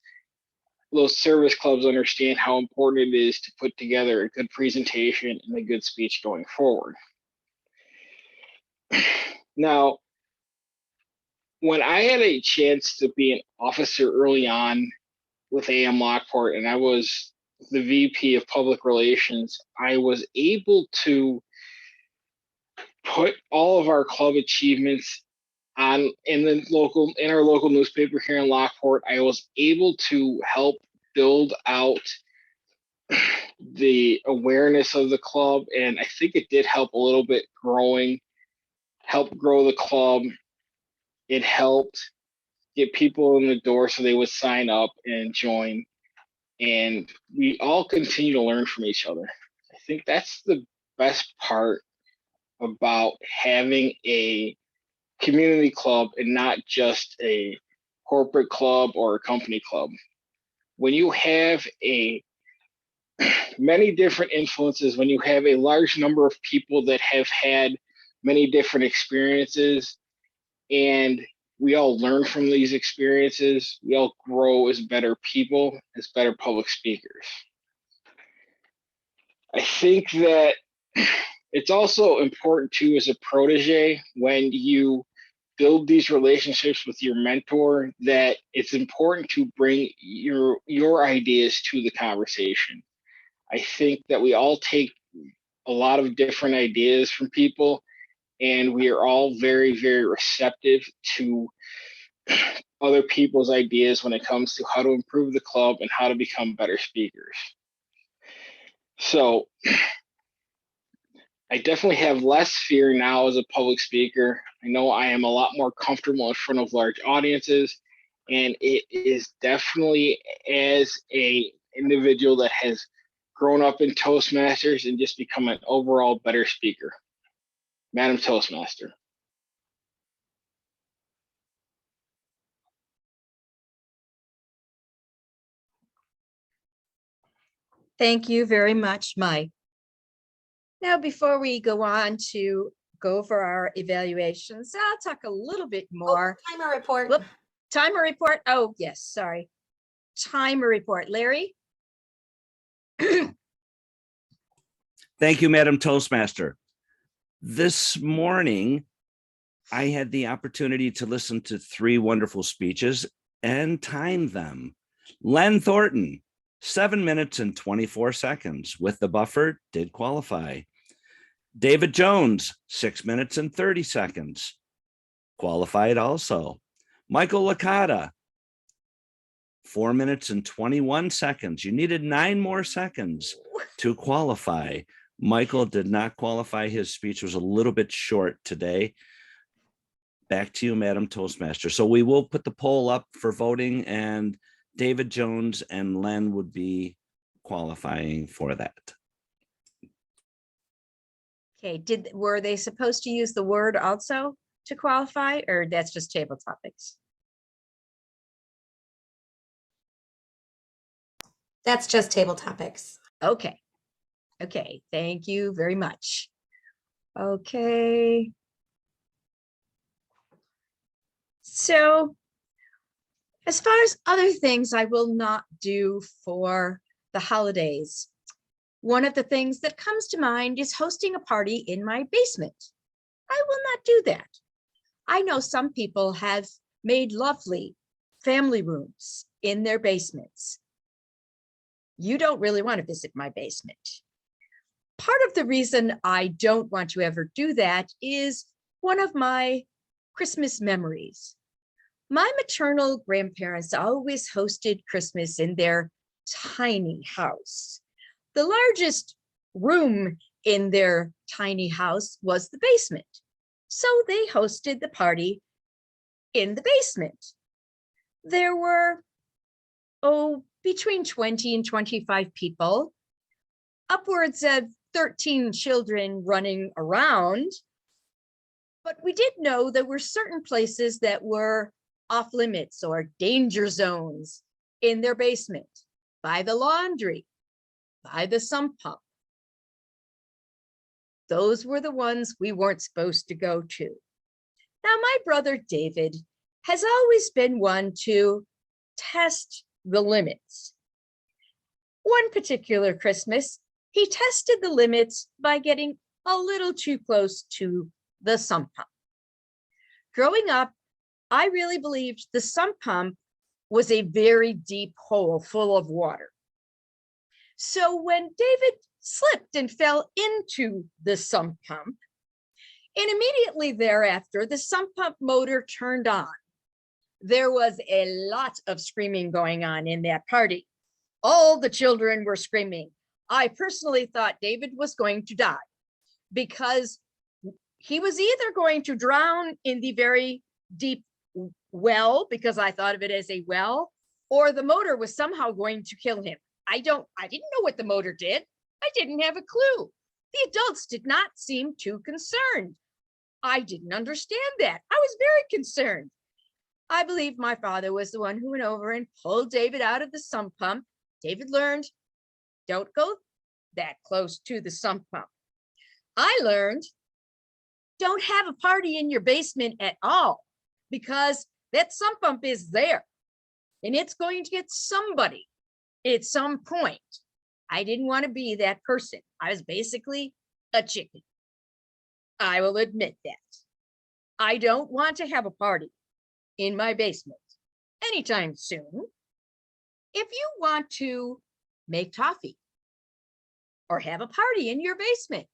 those service clubs understand how important it is to put together a good presentation and a good speech going forward. Now, when I had a chance to be an officer early on with AM Lockport, and I was the VP of Public Relations, I was able to put all of our club achievements on in our local newspaper here in Lockport. I was able to help build out the awareness of the club, and I think it did help a little bit help grow the club. It helped get people in the door so they would sign up and join, and we all continue to learn from each other. I think that's the best part about having a community club and not just a corporate club or a company club. When you have many different influences, when you have a large number of people that have had many different experiences, and we all learn from these experiences, we all grow as better people, as better public speakers. I think that it's also important too, as a protege, when you build these relationships with your mentor, that it's important to bring your ideas to the conversation. I think that we all take a lot of different ideas from people, and we are all very, very receptive to other people's ideas when it comes to how to improve the club and how to become better speakers. So I definitely have less fear now as a public speaker. I know I am a lot more comfortable in front of large audiences, and it is definitely as a individual that has grown up in Toastmasters and just become an overall better speaker. Madam Toastmaster. Thank you very much, Mike. Now, before we go on to go over our evaluations, I'll talk a little bit more. Timer report. Whoop, timer report. Oh, yes, sorry. Timer report. Larry? Thank you, Madam Toastmaster. This morning, I had the opportunity to listen to 3 wonderful speeches and time them. Len Thornton, 7 minutes and 24 seconds with the buffer, did qualify. David Jones, 6 minutes and 30 seconds, qualified also. Michael Licata, 4 minutes and 21 seconds. You needed 9 more seconds to qualify. Michael did not qualify. His speech was a little bit short today. Back to you, Madam Toastmaster. So we will put the poll up for voting, and David Jones and Len would be qualifying for that. Okay, were they supposed to use the word also? to qualify, or that's just table topics? That's just table topics. Okay. Okay, thank you very much. Okay. So as far as other things I will not do for the holidays, one of the things that comes to mind is hosting a party in my basement. I will not do that. I know some people have made lovely family rooms in their basements. You don't really want to visit my basement. Part of the reason I don't want to ever do that is one of my Christmas memories. My maternal grandparents always hosted Christmas in their tiny house. The largest room in their tiny house was the basement. So they hosted the party in the basement. There were, between 20 and 25 people, upwards of 13 children running around. But we did know there were certain places that were off limits or danger zones in their basement, by the laundry, by the sump pump. Those were the ones we weren't supposed to go to. Now, my brother David has always been one to test the limits. One particular Christmas, he tested the limits by getting a little too close to the sump pump. Growing up, I really believed the sump pump was a very deep hole full of water. So when David slipped and fell into the sump pump, and immediately thereafter, the sump pump motor turned on. There was a lot of screaming going on in that party. All the children were screaming. I personally thought David was going to die because he was either going to drown in the very deep well, because I thought of it as a well, or the motor was somehow going to kill him. I didn't know what the motor did. I didn't have a clue. The adults did not seem too concerned. I didn't understand that. I was very concerned. I believe my father was the one who went over and pulled David out of the sump pump. David learned, don't go that close to the sump pump. I learned, don't have a party in your basement at all, because that sump pump is there and it's going to get somebody at some point. I didn't want to be that person. I was basically a chicken. I will admit that. I don't want to have a party in my basement anytime soon. If you want to make toffee or have a party in your basement,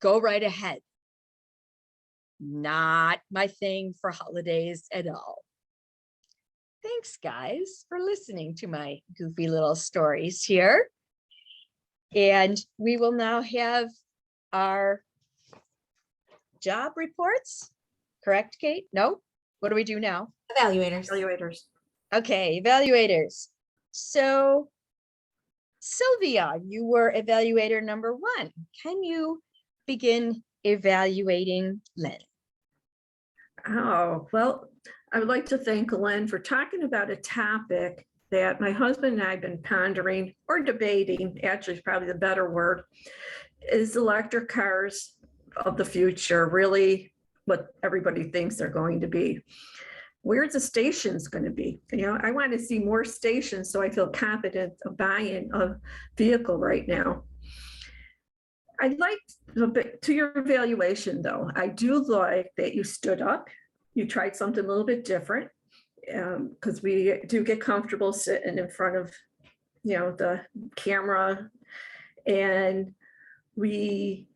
go right ahead. Not my thing for holidays at all. Thanks, guys, for listening to my goofy little stories here. And we will now have our job reports. Correct, Kate? No? What do we do now? Evaluators. Evaluators. Okay, evaluators. So, Sylvia, you were evaluator number 1. Can you begin evaluating Len? Oh, well, I would like to thank Len for talking about a topic that my husband and I have been pondering or debating, actually is probably the better word, is electric cars of the future, really what everybody thinks they're going to be. Where's the stations going to be? You know, I want to see more stations so I feel confident of buying a vehicle right now. I'd like to your evaluation though. I do like that you stood up. You tried something a little bit different because we do get comfortable sitting in front of, you know, the camera, and I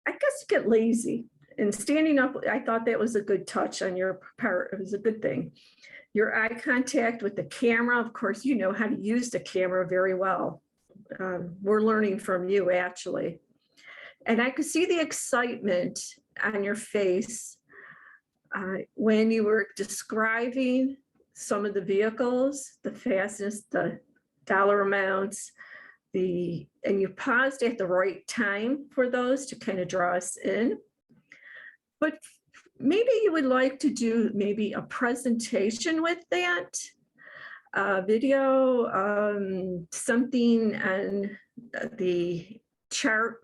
guess get lazy. And standing up, I thought that was a good touch on your part. It was a good thing. Your eye contact with the camera, of course, you know how to use the camera very well. We're learning from you, actually. And I could see the excitement on your face when you were describing some of the vehicles, the fastness, the dollar amounts, and you paused at the right time for those to kind of draw us in. But maybe you would like to do maybe a presentation with that video, something, and the chart,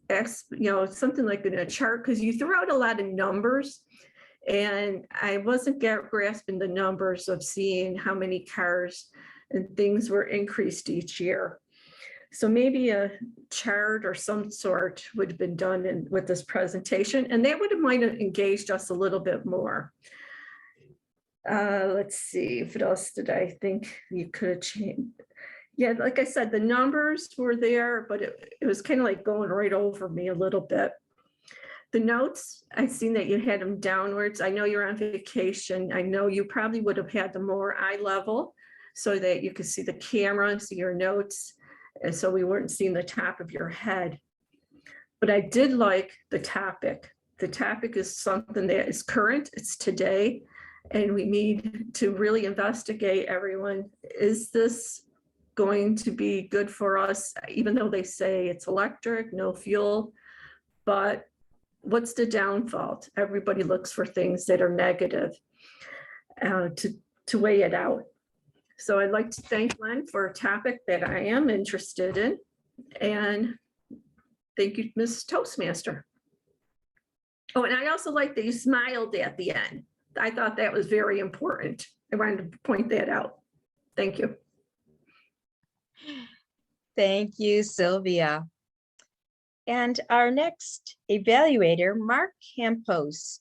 something like in a chart, because you threw out a lot of numbers. And I wasn't grasping the numbers of seeing how many cars and things were increased each year. So maybe a chart or some sort would have been done with this presentation, and that would have might have engaged us a little bit more. Let's see, what else did I think you could have changed? Yeah, like I said, the numbers were there, but it was kind of like going right over me a little bit. The notes, I seen that you had them downwards. I know you're on vacation. I know you probably would have had them more eye level so that you could see the camera, see your notes, and so we weren't seeing the top of your head. But I did like the topic. The topic is something that is current, it's today, and we need to really investigate, everyone. Is this going to be good for us? Even though they say it's electric, no fuel, but what's the downfall? Everybody looks for things that are negative to weigh it out. So I'd like to thank Len for a topic that I am interested in. And thank you, Ms. Toastmaster. Oh, and I also like that you smiled at the end. I thought that was very important. I wanted to point that out. Thank you. Thank you, Sylvia. And our next evaluator, Mark Campos.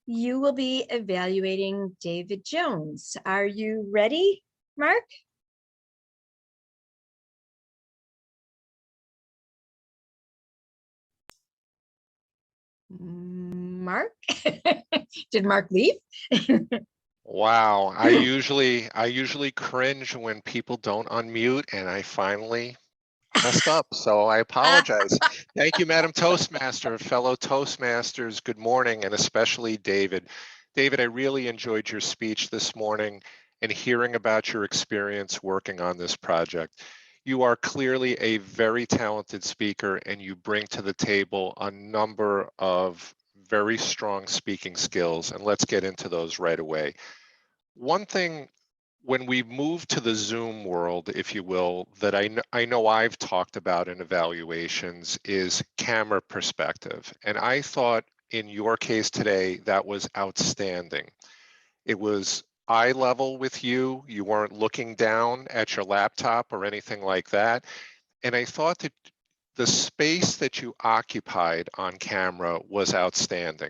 You will be evaluating David Jones. Are you ready, Mark? Mark? Did Mark leave? Wow, I usually cringe when people don't unmute, and I finally messed up, so I apologize. Thank you, Madam Toastmaster, fellow Toastmasters. Good morning, and especially David. David, I really enjoyed your speech this morning and hearing about your experience working on this project. You are clearly a very talented speaker, and you bring to the table a number of very strong speaking skills, and let's get into those right away. One thing, when we move to the Zoom world, if you will, that I know I've talked about in evaluations is camera perspective. And I thought in your case today, that was outstanding. It was eye level with you. You weren't looking down at your laptop or anything like that. And I thought that the space that you occupied on camera was outstanding.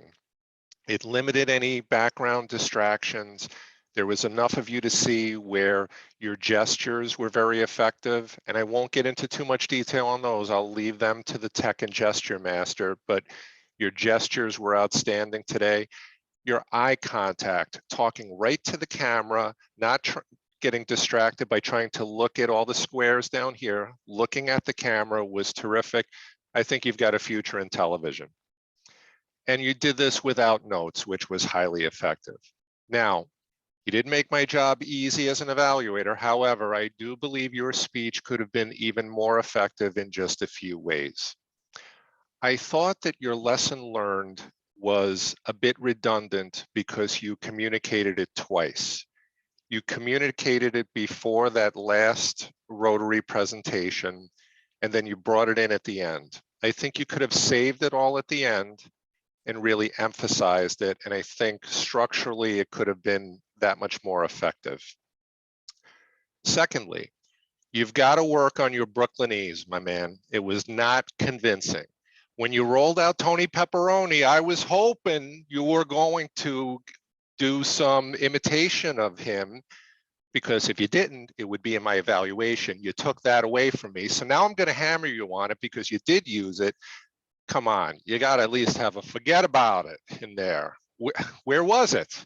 It limited any background distractions. There was enough of you to see where your gestures were very effective. And I won't get into too much detail on those. I'll leave them to the tech and gesture master, but your gestures were outstanding today. Your eye contact, talking right to the camera, not getting distracted by trying to look at all the squares down here, looking at the camera was terrific. I think you've got a future in television. And you did this without notes, which was highly effective. Now, you didn't make my job easy as an evaluator. However, I do believe your speech could have been even more effective in just a few ways. I thought that your lesson learned was a bit redundant because you communicated it twice. You communicated it before that last Rotary presentation, and then you brought it in at the end. I think you could have saved it all at the end and really emphasized it. And I think structurally, it could have been that much more effective. Secondly, you've got to work on your Brooklynese, my man. It was not convincing. When you rolled out Tony Pepperoni, I was hoping you were going to do some imitation of him, because if you didn't, it would be in my evaluation. You took that away from me. So now I'm going to hammer you on it because you did use it. Come on, you got to at least have a forget about it in there. Where was it?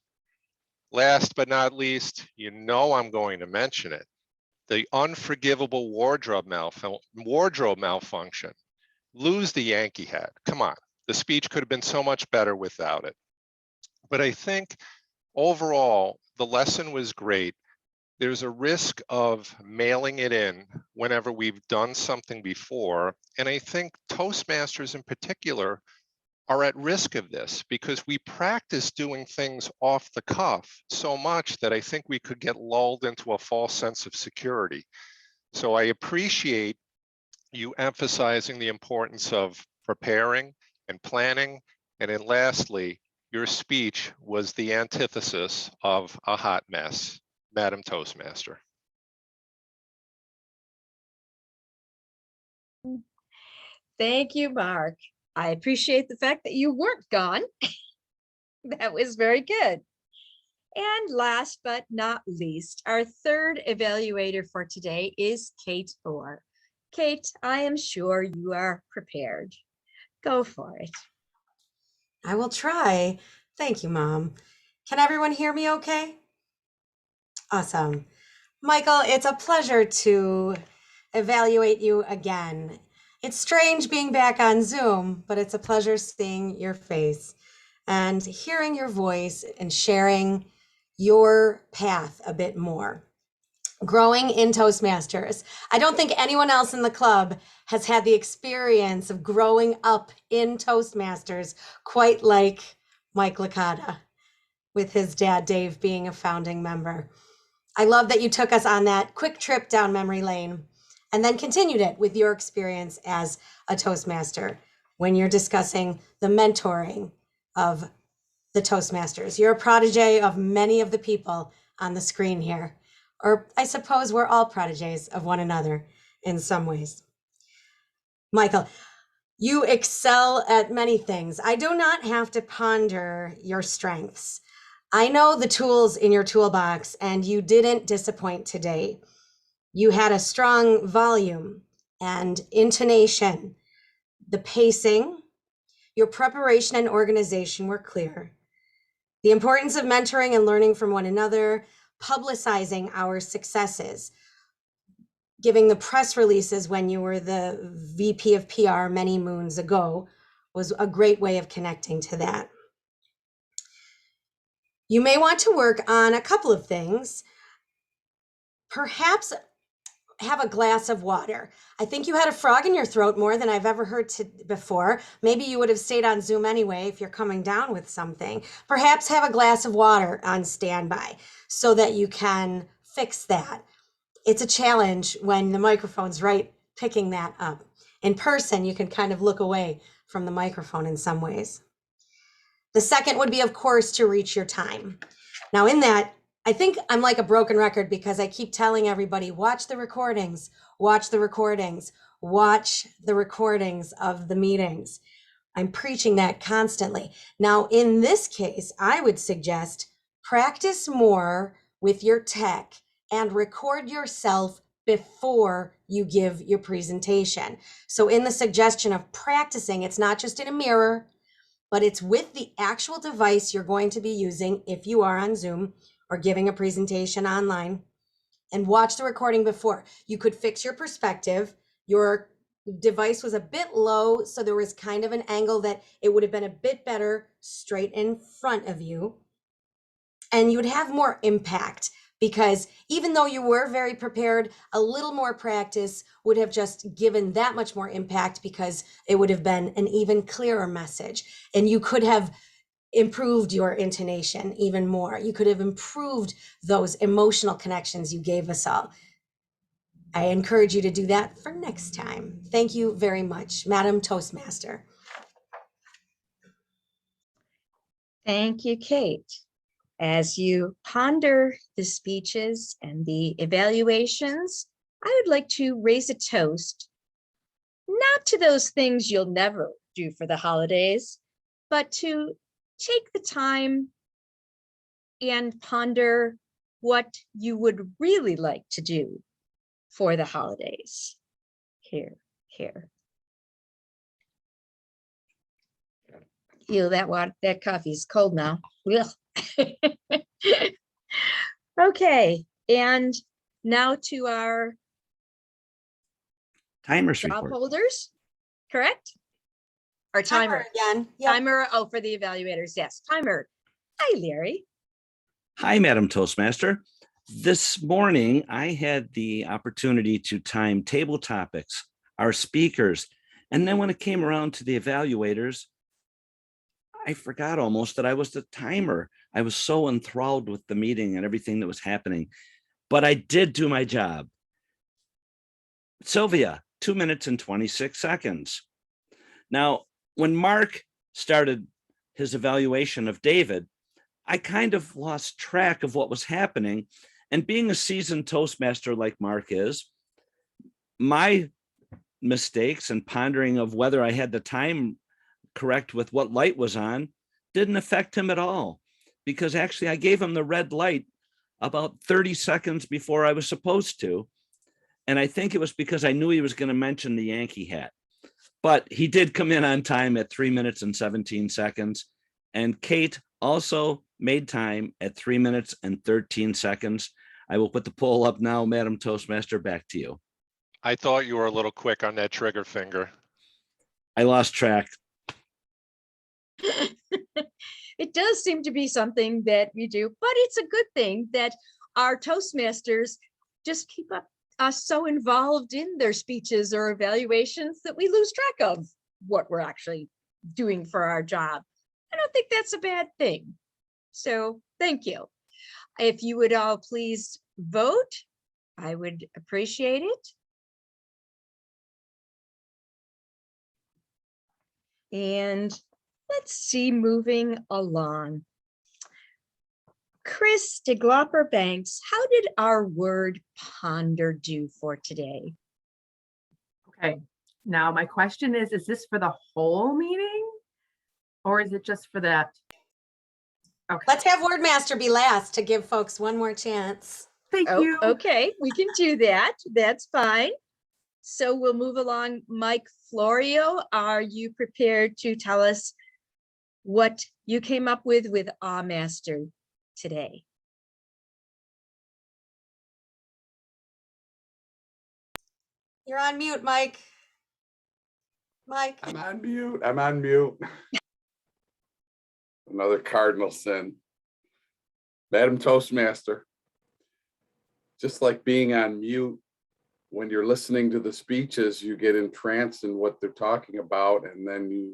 Last but not least, you know I'm going to mention it. The unforgivable wardrobe malfunction. Lose the Yankee hat. Come on, the speech could have been so much better without it. But I think overall, the lesson was great. There's a risk of mailing it in whenever we've done something before. And I think Toastmasters in particular are at risk of this because we practice doing things off the cuff so much that I think we could get lulled into a false sense of security. So I appreciate you emphasizing the importance of preparing and planning. And then lastly, your speech was the antithesis of a hot mess, Madam Toastmaster. Thank you, Mark. I appreciate the fact that you weren't gone. That was very good. And last but not least, our third evaluator for today is Kate Orr. Kate, I am sure you are prepared. Go for it. I will try. Thank you, Mom. Can everyone hear me okay? Awesome. Michael, it's a pleasure to evaluate you again. It's strange being back on Zoom, but it's a pleasure seeing your face and hearing your voice and sharing your path a bit more. Growing in Toastmasters. I don't think anyone else in the club has had the experience of growing up in Toastmasters quite like Mike Licata, with his dad, Dave, being a founding member. I love that you took us on that quick trip down memory lane and then continued it with your experience as a Toastmaster when you're discussing the mentoring of the Toastmasters. You're a protege of many of the people on the screen here. Or I suppose we're all proteges of one another in some ways. Michael, you excel at many things. I do not have to ponder your strengths. I know the tools in your toolbox, and you didn't disappoint today. You had a strong volume and intonation. The pacing, your preparation and organization were clear. The importance of mentoring and learning from one another, publicizing our successes, giving the press releases when you were the VP of PR many moons ago was a great way of connecting to that. You may want to work on a couple of things. Perhaps have a glass of water. I think you had a frog in your throat more than I've ever heard before. Maybe you would have stayed on Zoom anyway if you're coming down with something. Perhaps have a glass of water on standby so that you can fix that. It's a challenge when the microphone's right picking that up. In person, you can kind of look away from the microphone in some ways. The second would be, of course, to reach your time. Now in that, I think I'm like a broken record because I keep telling everybody, watch the recordings, watch the recordings, watch the recordings of the meetings. I'm preaching that constantly. Now, in this case, I would suggest practice more with your tech and record yourself before you give your presentation. So in the suggestion of practicing, it's not just in a mirror, but it's with the actual device you're going to be using if you are on Zoom or giving a presentation online, and watch the recording before. You could fix your perspective. Your device was a bit low, so there was kind of an angle that it would have been a bit better straight in front of you. And you would have more impact because even though you were very prepared, a little more practice would have just given that much more impact because it would have been an even clearer message. And you could have improved your intonation even more. You could have improved those emotional connections you gave us all. I encourage you to do that for next time. Thank you very much, Madam Toastmaster. Thank you, Kate. As you ponder the speeches and the evaluations, I would like to raise a toast, not to those things you'll never do for the holidays, but to take the time and ponder what you would really like to do for the holidays. Here. Ew, that coffee's cold now. Okay, and now to our Timers job report. holders, correct? Our timer again. Yep. Timer, for the evaluators, yes, timer. Hi, Larry. Hi, Madam Toastmaster. This morning, I had the opportunity to time table topics, our speakers, and then when it came around to the evaluators, I forgot almost that I was the timer. I was so enthralled with the meeting and everything that was happening, but I did do my job. Sylvia, 2 minutes and 26 seconds. Now, when Mark started his evaluation of David, I kind of lost track of what was happening. And being a seasoned Toastmaster like Mark is, my mistakes and pondering of whether I had the time correct with what light was on didn't affect him at all, because actually I gave him the red light about 30 seconds before I was supposed to. And I think it was because I knew he was going to mention the Yankee hat. But he did come in on time at 3 minutes and 17 seconds. And Kate also made time at 3 minutes and 13 seconds. I will put the poll up now, Madam Toastmaster, back to you. I thought you were a little quick on that trigger finger. I lost track. It does seem to be something that we do, but it's a good thing that our Toastmasters just keep us so involved in their speeches or evaluations that we lose track of what we're actually doing for our job. I don't think that's a bad thing. So thank you. If you would all please vote, I would appreciate it. And let's see, moving along. Chris DeGlopper Banks, how did our word ponder do for today? Okay, now my question is this for the whole meeting or is it just for that? Okay. Let's have Wordmaster be last to give folks one more chance. Thank you. Okay, we can do that. That's fine. So we'll move along. Mike Florio, are you prepared to tell us what you came up with Master today? You're on mute, Mike. Mike. I'm on mute. I'm on mute. Another cardinal sin. Madam Toastmaster, just like being on mute, when you're listening to the speeches, you get entranced in what they're talking about, and then you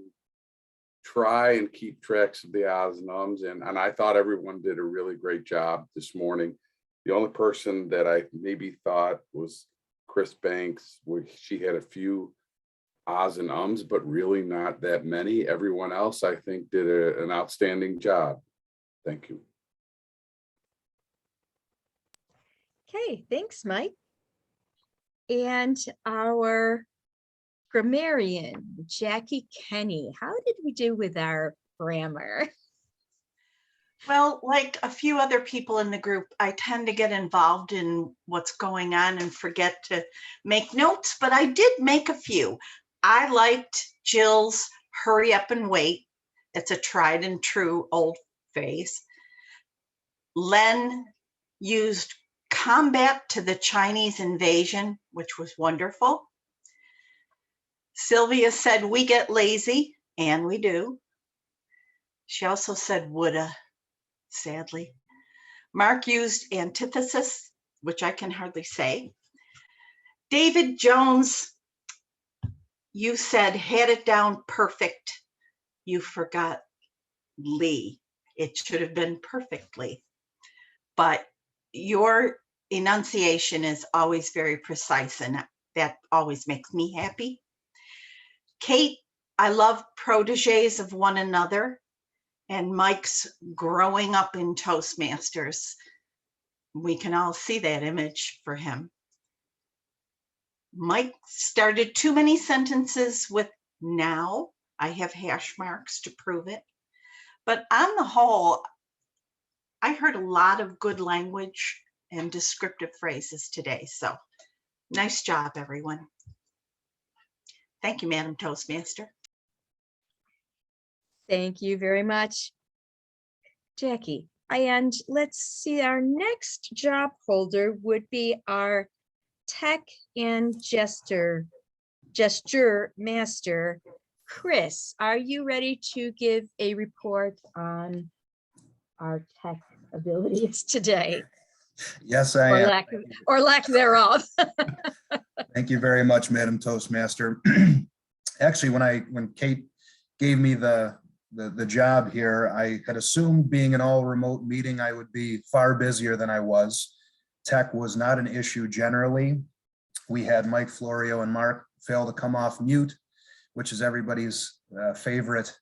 try and keep tracks of the ahs and ums. And I thought everyone did a really great job this morning. The only person that I maybe thought was Chris Banks, where she had a few ahs and ums, but really not that many. Everyone else, I think, did an outstanding job. Thank you. Okay, thanks, Mike. And our grammarian, Jackie Kenny, how did we do with our grammar? Well, like a few other people in the group, I tend to get involved in what's going on and forget to make notes, but I did make a few. I liked Jill's hurry up and wait. It's a tried and true old phrase. Len used combat to the Chinese invasion, which was wonderful. Sylvia said, we get lazy, and we do. She also said, woulda, sadly. Mark used antithesis, which I can hardly say. David Jones, you said, had it down perfect. You forgot Lee. It should have been perfectly. But your enunciation is always very precise, and that always makes me happy. Kate, I love proteges of one another, and Mike's growing up in Toastmasters. We can all see that image for him. Mike started too many sentences with now. I have hash marks to prove it. But on the whole, I heard a lot of good language and descriptive phrases today. So nice job, everyone. Thank you, Madam Toastmaster. Thank you very much, Jackie. And let's see, our next job holder would be our tech and gesture master, Chris. Are you ready to give a report on our tech abilities today? Yes, I am. Or lack thereof. Thank you very much, Madam Toastmaster. Actually, when Kate gave me the the job here. I had assumed being an all remote meeting, I would be far busier than I was. Tech was not an issue generally. We had Mike Florio and Mark fail to come off mute, which is everybody's favorite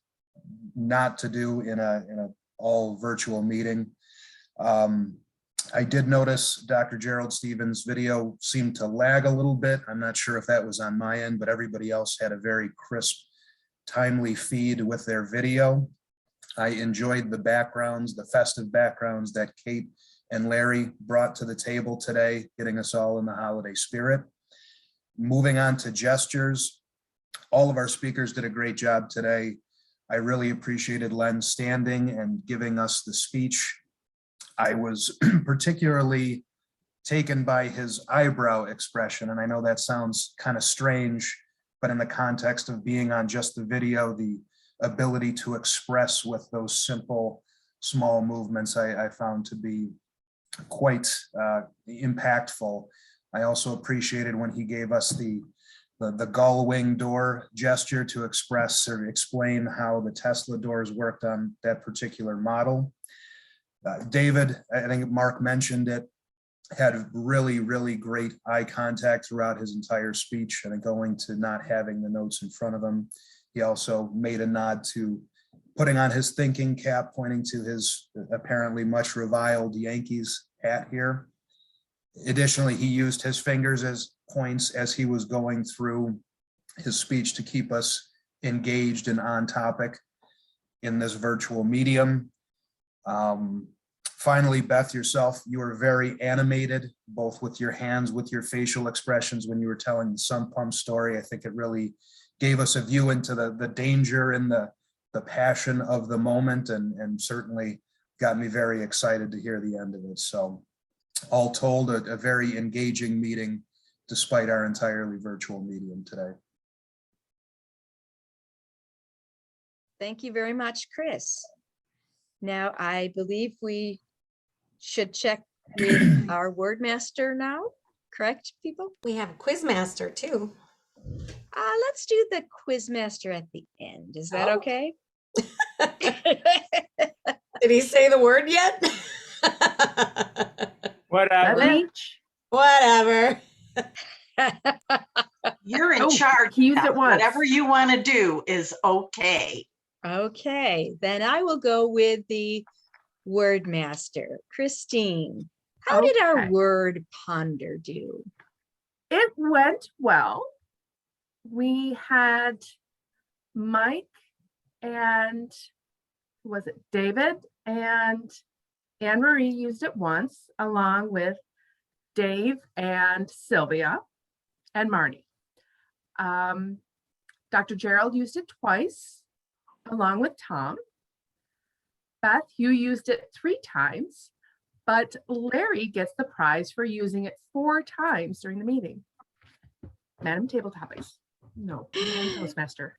not to do in a all virtual meeting. I did notice Dr. Gerald Stevens' video seemed to lag a little bit. I'm not sure if that was on my end, but everybody else had a very crisp, timely feed with their video. I enjoyed the backgrounds, the festive backgrounds that Kate and Larry brought to the table today, getting us all in the holiday spirit. Moving on to gestures, all of our speakers did a great job today. I really appreciated Len standing and giving us the speech. I was particularly taken by his eyebrow expression, and I know that sounds kind of strange, but in the context of being on just the video, the ability to express with those simple, small movements, I found to be quite impactful. I also appreciated when he gave us the gull wing door gesture to express or explain how the Tesla doors worked on that particular model. David, I think Mark mentioned it, had really, really great eye contact throughout his entire speech, and going to not having the notes in front of him. He also made a nod to putting on his thinking cap, pointing to his apparently much reviled Yankees hat here. Additionally, he used his fingers as points as he was going through his speech to keep us engaged and on topic in this virtual medium. Finally, Beth, yourself, you were very animated, both with your hands, with your facial expressions when you were telling the sump pump story. I think it really gave us a view into the danger and the passion of the moment, and certainly got me very excited to hear the end of it. So all told, a very engaging meeting despite our entirely virtual medium today. Thank you very much, Chris. Now, I believe we should check with our word master now, correct, people? We have a quiz master too. Let's do the quiz master at the end. Is that okay? Did he say the word yet? Whatever. Whatever. You're in Oh, charge. he used Beth. it once. Whatever you want to do is okay. Okay, then I will go with the word master. Christine, how did our Okay. word ponder do? It went well. We had Mike and was it David and Anne Marie used it once, along with Dave and Sylvia and Marnie. Dr. Gerald used it twice, along with Tom. Beth, you used it 3 times, but Larry gets the prize for using it 4 times during the meeting. Madam Table Topics. No, Madam Toastmaster.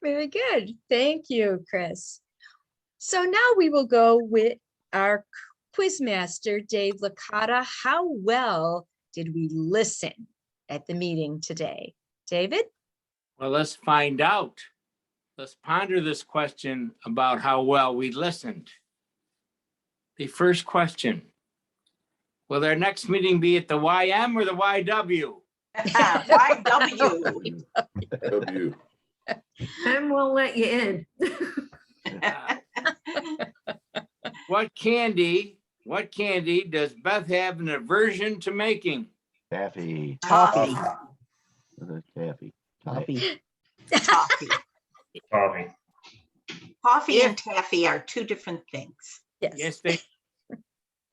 Very good. Thank you, Chris. So now we will go with our quiz master, Dave Licata. How well did we listen at the meeting today? David? Well, let's find out. Let's ponder this question about how well we listened. The first question, will our next meeting be at the YM or the YW? YW. W. And we'll let you in. What candy does Beth have an aversion to making? Taffy. Toffee. Taffy. Toffee. Toffee. Coffee. Coffee and taffy are 2 different things. Yes, they.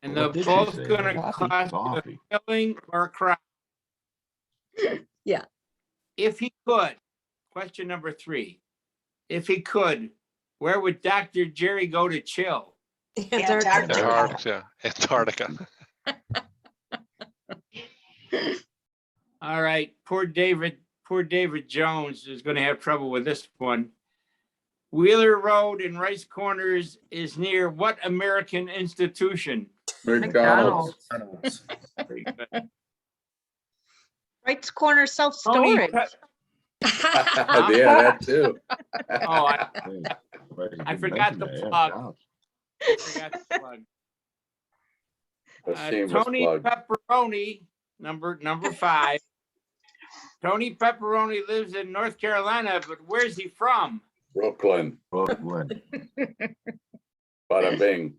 And What they're did she both say? gonna Coffee. cost you Coffee. a filling or a crown. Yeah. If he could, question number 3. If he could, where would Dr. Jerry go to chill? Antarctica. Antarctica. All right, poor David Jones is going to have trouble with this one. Wheeler Road in Rice Corners is near what American institution? McDonald's. Very good. Wright's Corner Self-Storage. Yeah, that too. Oh, I forgot the plug. I forgot the plug. A shameless Tony plug. Pepperoni, number 5. Tony Pepperoni lives in North Carolina, but where's he from? Brooklyn. Brooklyn. Bada bing.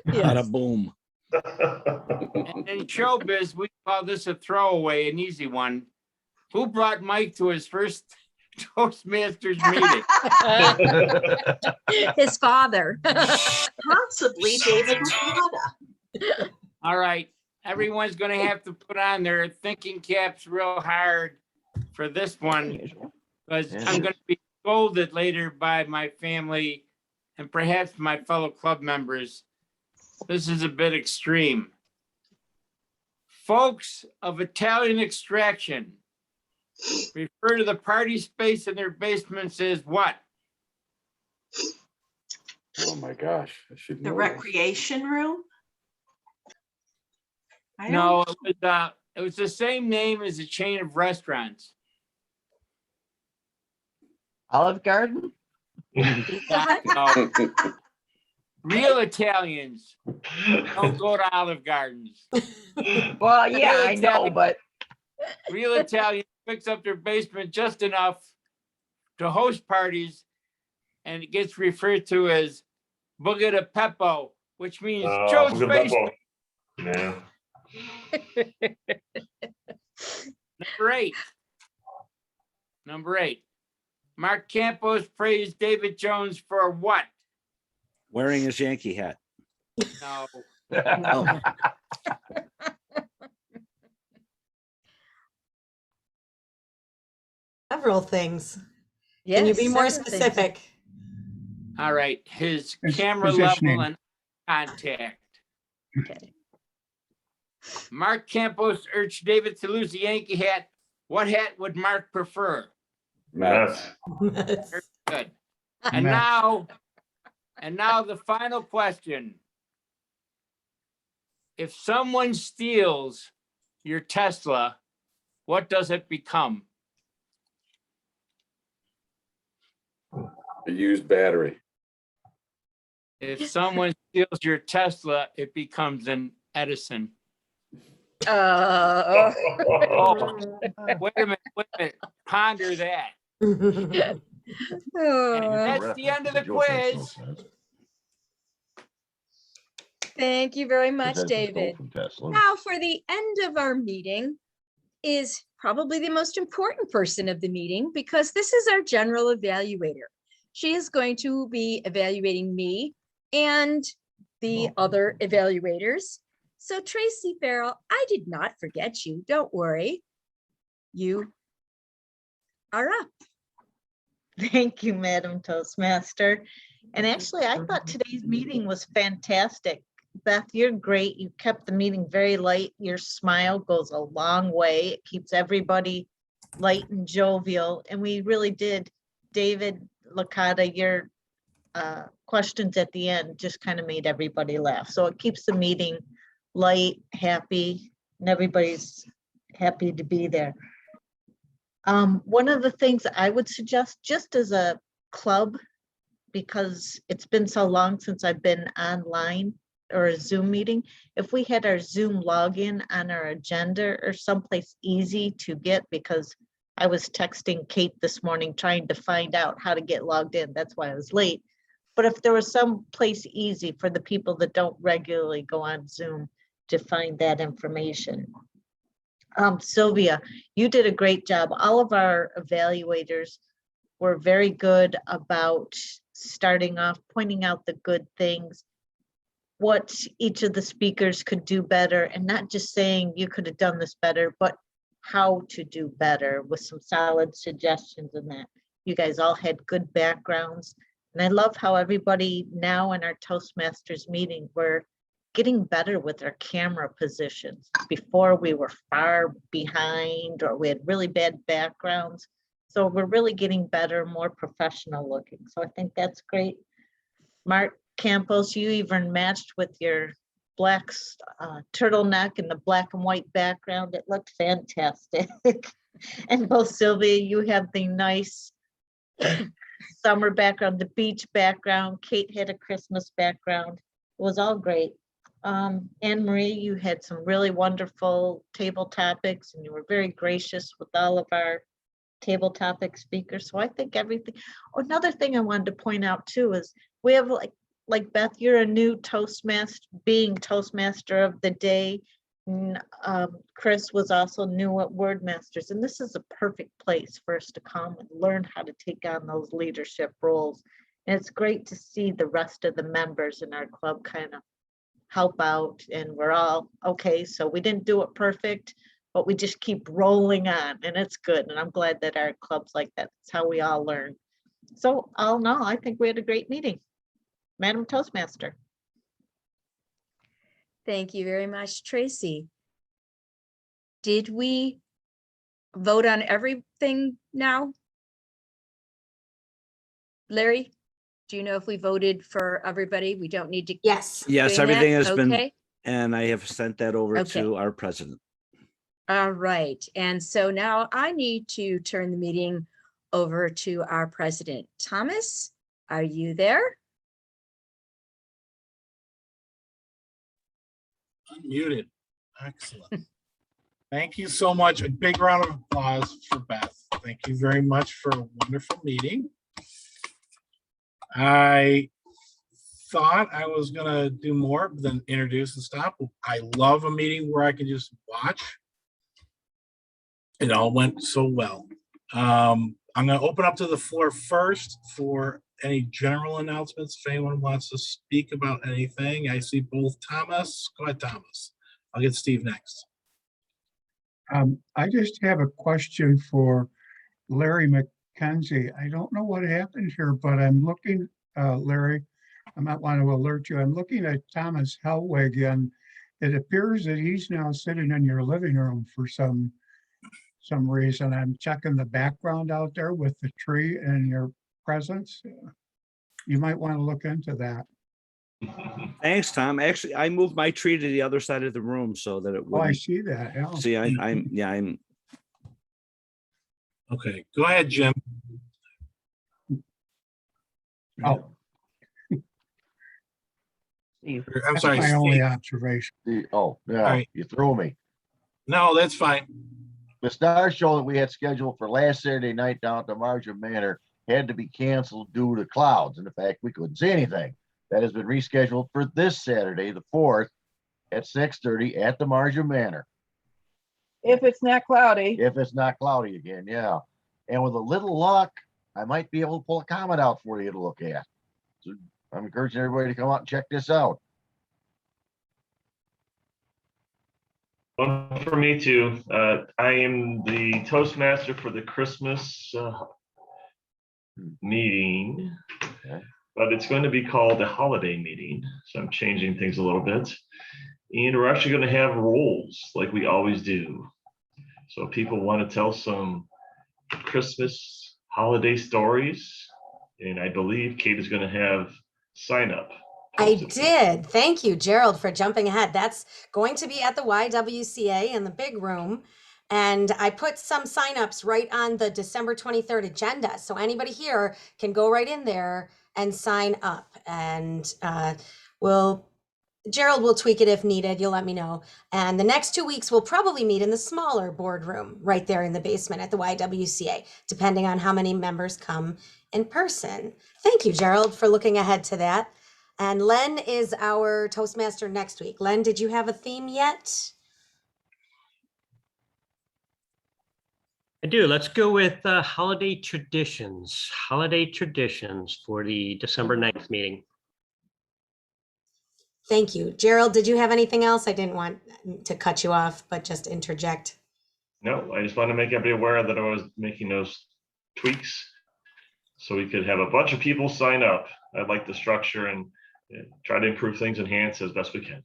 Bada boom. And in showbiz, we call this a throwaway, an easy one. Who brought Mike to his first Toastmasters meeting? His father. Possibly David Licata. All right. Everyone's going to have to put on their thinking caps real hard for this one, because I'm going to be scolded later by my family and perhaps my fellow club members. This is a bit extreme. Folks of Italian extraction refer to the party space in their basements as what? Oh my gosh. I should The know recreation room? I No, don't- it was the same name as a chain of restaurants. Olive Garden? No. Real Italians don't go to Olive Gardens. Well, yeah, Real I know, Italian- but Real Italian fix up their basement just enough to host parties, and it gets referred to as Buga de Peppo, which means Joe's Buga de basement. Yeah. Number eight. Mark Campos praised David Jones for what? Wearing his Yankee hat. No. Oh. Several things. Yes, Can you be more several things. specific? All right, his His camera positioning. level and contact. Okay. Mark Campos urged David to lose the Yankee hat. What hat would Mark prefer? Mets. Very good. And Mets. now the final question. If someone steals your Tesla, what does it become? A used battery. If someone steals your Tesla, it becomes an Edison. Oh. Wait a minute. Ponder that. And that's the end of the quiz. Thank you very much, That's a David. from Tesla. Now, for the end of our meeting is probably the most important person of the meeting, because this is our general evaluator. She is going to be evaluating me and the other evaluators. So Tracy Farrell, I did not forget you. Don't worry. You are up. Thank you, Madam Toastmaster. And actually, I thought today's meeting was fantastic. Beth, you're great. You kept the meeting very light. Your smile goes a long way. It keeps everybody light and jovial. And we really did. David Licata, your questions at the end just kind of made everybody laugh. So it keeps the meeting light, happy, and everybody's happy to be there. One of the things I would suggest, just as a club, because it's been so long since I've been online or a Zoom meeting, if we had our Zoom login on our agenda or someplace easy to get, because I was texting Kate this morning trying to find out how to get logged in. That's why I was late. But if there was some place easy for the people that don't regularly go on Zoom to find that information. Sylvia, you did a great job. All of our evaluators were very good about starting off, pointing out the good things, what each of the speakers could do better, and not just saying you could have done this better, but how to do better with some solid suggestions in that. You guys all had good backgrounds. And I love how everybody now in our Toastmasters meeting, we're getting better with our camera positions. Before we were far behind or we had really bad backgrounds. So we're really getting better, more professional looking. So I think that's great. Mark Campos, you even matched with your black turtleneck and the black and white background. It looked fantastic. And both Sylvia, you have the nice summer background, the beach background. Kate had a Christmas background. It was all great. Anne Marie, you had some really wonderful table topics and you were very gracious with all of our table topic speakers. So I think everything. Oh, another thing I wanted to point out too is we have like Beth, you're a new Toastmaster, being Toastmaster of the day. Chris was also new at Wordmasters, and this is a perfect place for us to come and learn how to take on those leadership roles. And it's great to see the rest of the members in our club kind of help out, and we're all okay. So we didn't do it perfect, but we just keep rolling on, and it's good. And I'm glad that our club's like that. That's how we all learn. So all in all, I think we had a great meeting. Madam Toastmaster. Thank you very much, Tracy. Did we vote on everything now? Larry, do you know if we voted for everybody? We don't need to. Yes. Yes, doing that? everything has been, Okay. and I have sent that over Okay. to our president. All right. And so now I need to turn the meeting over to our president. Thomas, are you there? Unmuted. Excellent. Thank you so much. A big round of applause for Beth. Thank you very much for a wonderful meeting. I thought I was gonna do more than introduce and stop. I love a meeting where I can just watch. It all went so well. I'm gonna open up to the floor first for any general announcements. If anyone wants to speak about anything, I see both Thomas. Go ahead, Thomas. I'll get Steve next. I just have a question for Larry Mckenzie. I don't know what happened here, but I'm looking, Larry, I might want to alert you. I'm looking at Thomas Helwig, and it appears that he's now sitting in your living room for some reason. I'm checking the background out there with the tree and your presence. You might want to look into that. Thanks, Tom. Actually, I moved my tree to the other side of the room so that it Oh, I wouldn't. see that. Yeah. See, I'm. Okay, go ahead, Jim. Oh, I'm that's sorry. my only Steve. observation. Oh, yeah, right. you threw me. No, that's fine. The Star Show that we had scheduled for last Saturday night down at the Margin Manor had to be canceled due to clouds. And in fact, we couldn't see anything. That has been rescheduled for this Saturday, the 4th, at 6:30 at the Margin Manor. If it's not cloudy. If it's not cloudy again, yeah. And with a little luck, I might be able to pull a comet out for you to look at. So I'm encouraging everybody to come out and check this out. One for me too. I am the Toastmaster for the Christmas meeting, but it's going to be called the holiday meeting. So I'm changing things a little bit. And we're actually going to have roles like we always do. So if people want to tell some Christmas holiday stories, and I believe Kate is going to have sign up. I did. Thank you, Gerald, for jumping ahead. That's going to be at the YWCA in the big room. And I put some signups right on the December 23rd agenda. So anybody here can go right in there and sign up. And Gerald will tweak it if needed. You'll let me know. And the next 2 weeks, we'll probably meet in the smaller boardroom right there in the basement at the YWCA, depending on how many members come in person. Thank you, Gerald, for looking ahead to that. And Len is our Toastmaster next week. Len, did you have a theme yet? I do. Let's go with holiday traditions. Holiday traditions for the December 9th meeting. Thank you. Gerald, did you have anything else? I didn't want to cut you off, but just interject. No, I just want to make everybody aware that I was making those tweaks so we could have a bunch of people sign up. I like the structure and try to improve things, enhance as best we can.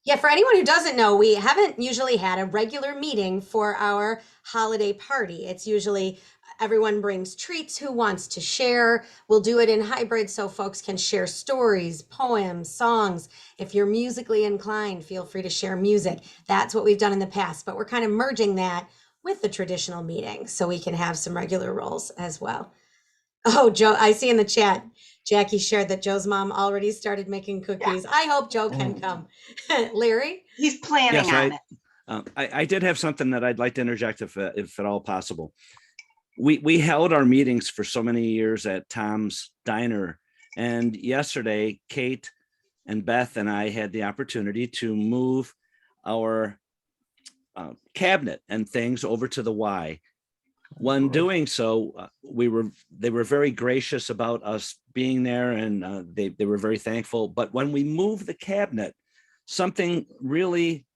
Yeah, for anyone who doesn't know, we haven't usually had a regular meeting for our holiday party. It's usually everyone brings treats who wants to share. We'll do it in hybrid so folks can share stories, poems, songs. If you're musically inclined, feel free to share music. That's what we've done in the past, but we're kind of merging that with the traditional meeting so we can have some regular roles as well. Oh, Joe, I see in the chat, Jackie shared that Joe's mom already started making cookies. I hope Joe can come. Larry? He's planning Yes, on it. I did have something that I'd like to interject if at all possible. We held our meetings for so many years at Tom's Diner, and yesterday Kate and Beth and I had the opportunity to move our cabinet and things over to the Y. When doing so, they were very gracious about us being there, and they were very thankful. But when we moved the cabinet, something really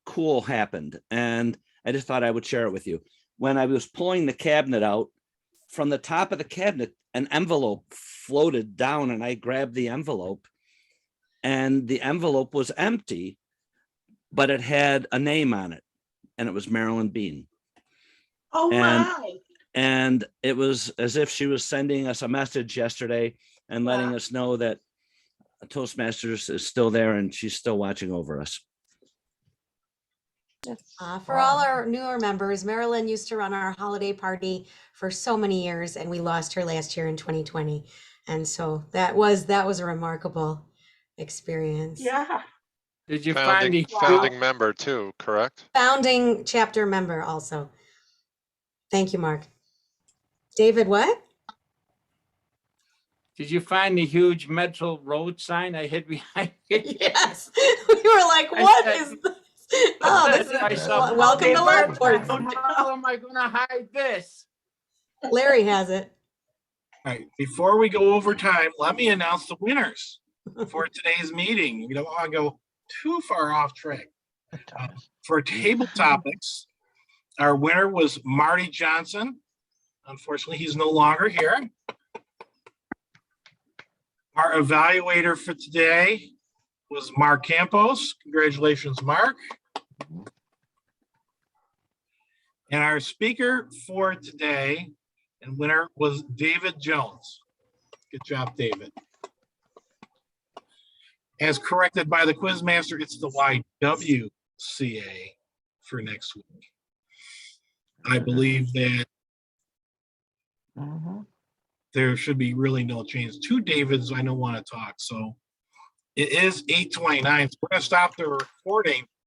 cool happened, and I just thought I would share it with you. When I was pulling the cabinet out, from the top of the cabinet, an envelope floated down, and I grabbed the envelope, and the envelope was empty, but it had a name on it, and it was Marilyn Bean. Oh And- my. And it was as if she was sending us a message yesterday and letting us know that Toastmasters is still there and she's still watching over us. For all our newer members, Marilyn used to run our holiday party for so many years, and we lost her last year in 2020. And so that was a remarkable experience. Yeah. Did you find the Founding member too, correct? Founding chapter member also. Thank you, Mark. David, what? Did you find the huge Metro Road sign I hid behind it? Yes. We were like, what is this? Oh, this is Myself, welcome to where Lockport. the hell am I gonna hide this? Larry has it. All right, before we go over time, let me announce the winners for today's meeting. We don't want to go too far off track. For table topics, our winner was Marty Johnson. Unfortunately, he's no longer here. Our evaluator for today was Mark Campos. Congratulations, Mark. And our speaker for today and winner was David Jones. Good job, David. As corrected by the Quizmaster, it's the YWCA for next week. I believe that there should be really no change. Two Davids I don't want to talk, so it is 8:29. So we're going to stop the recording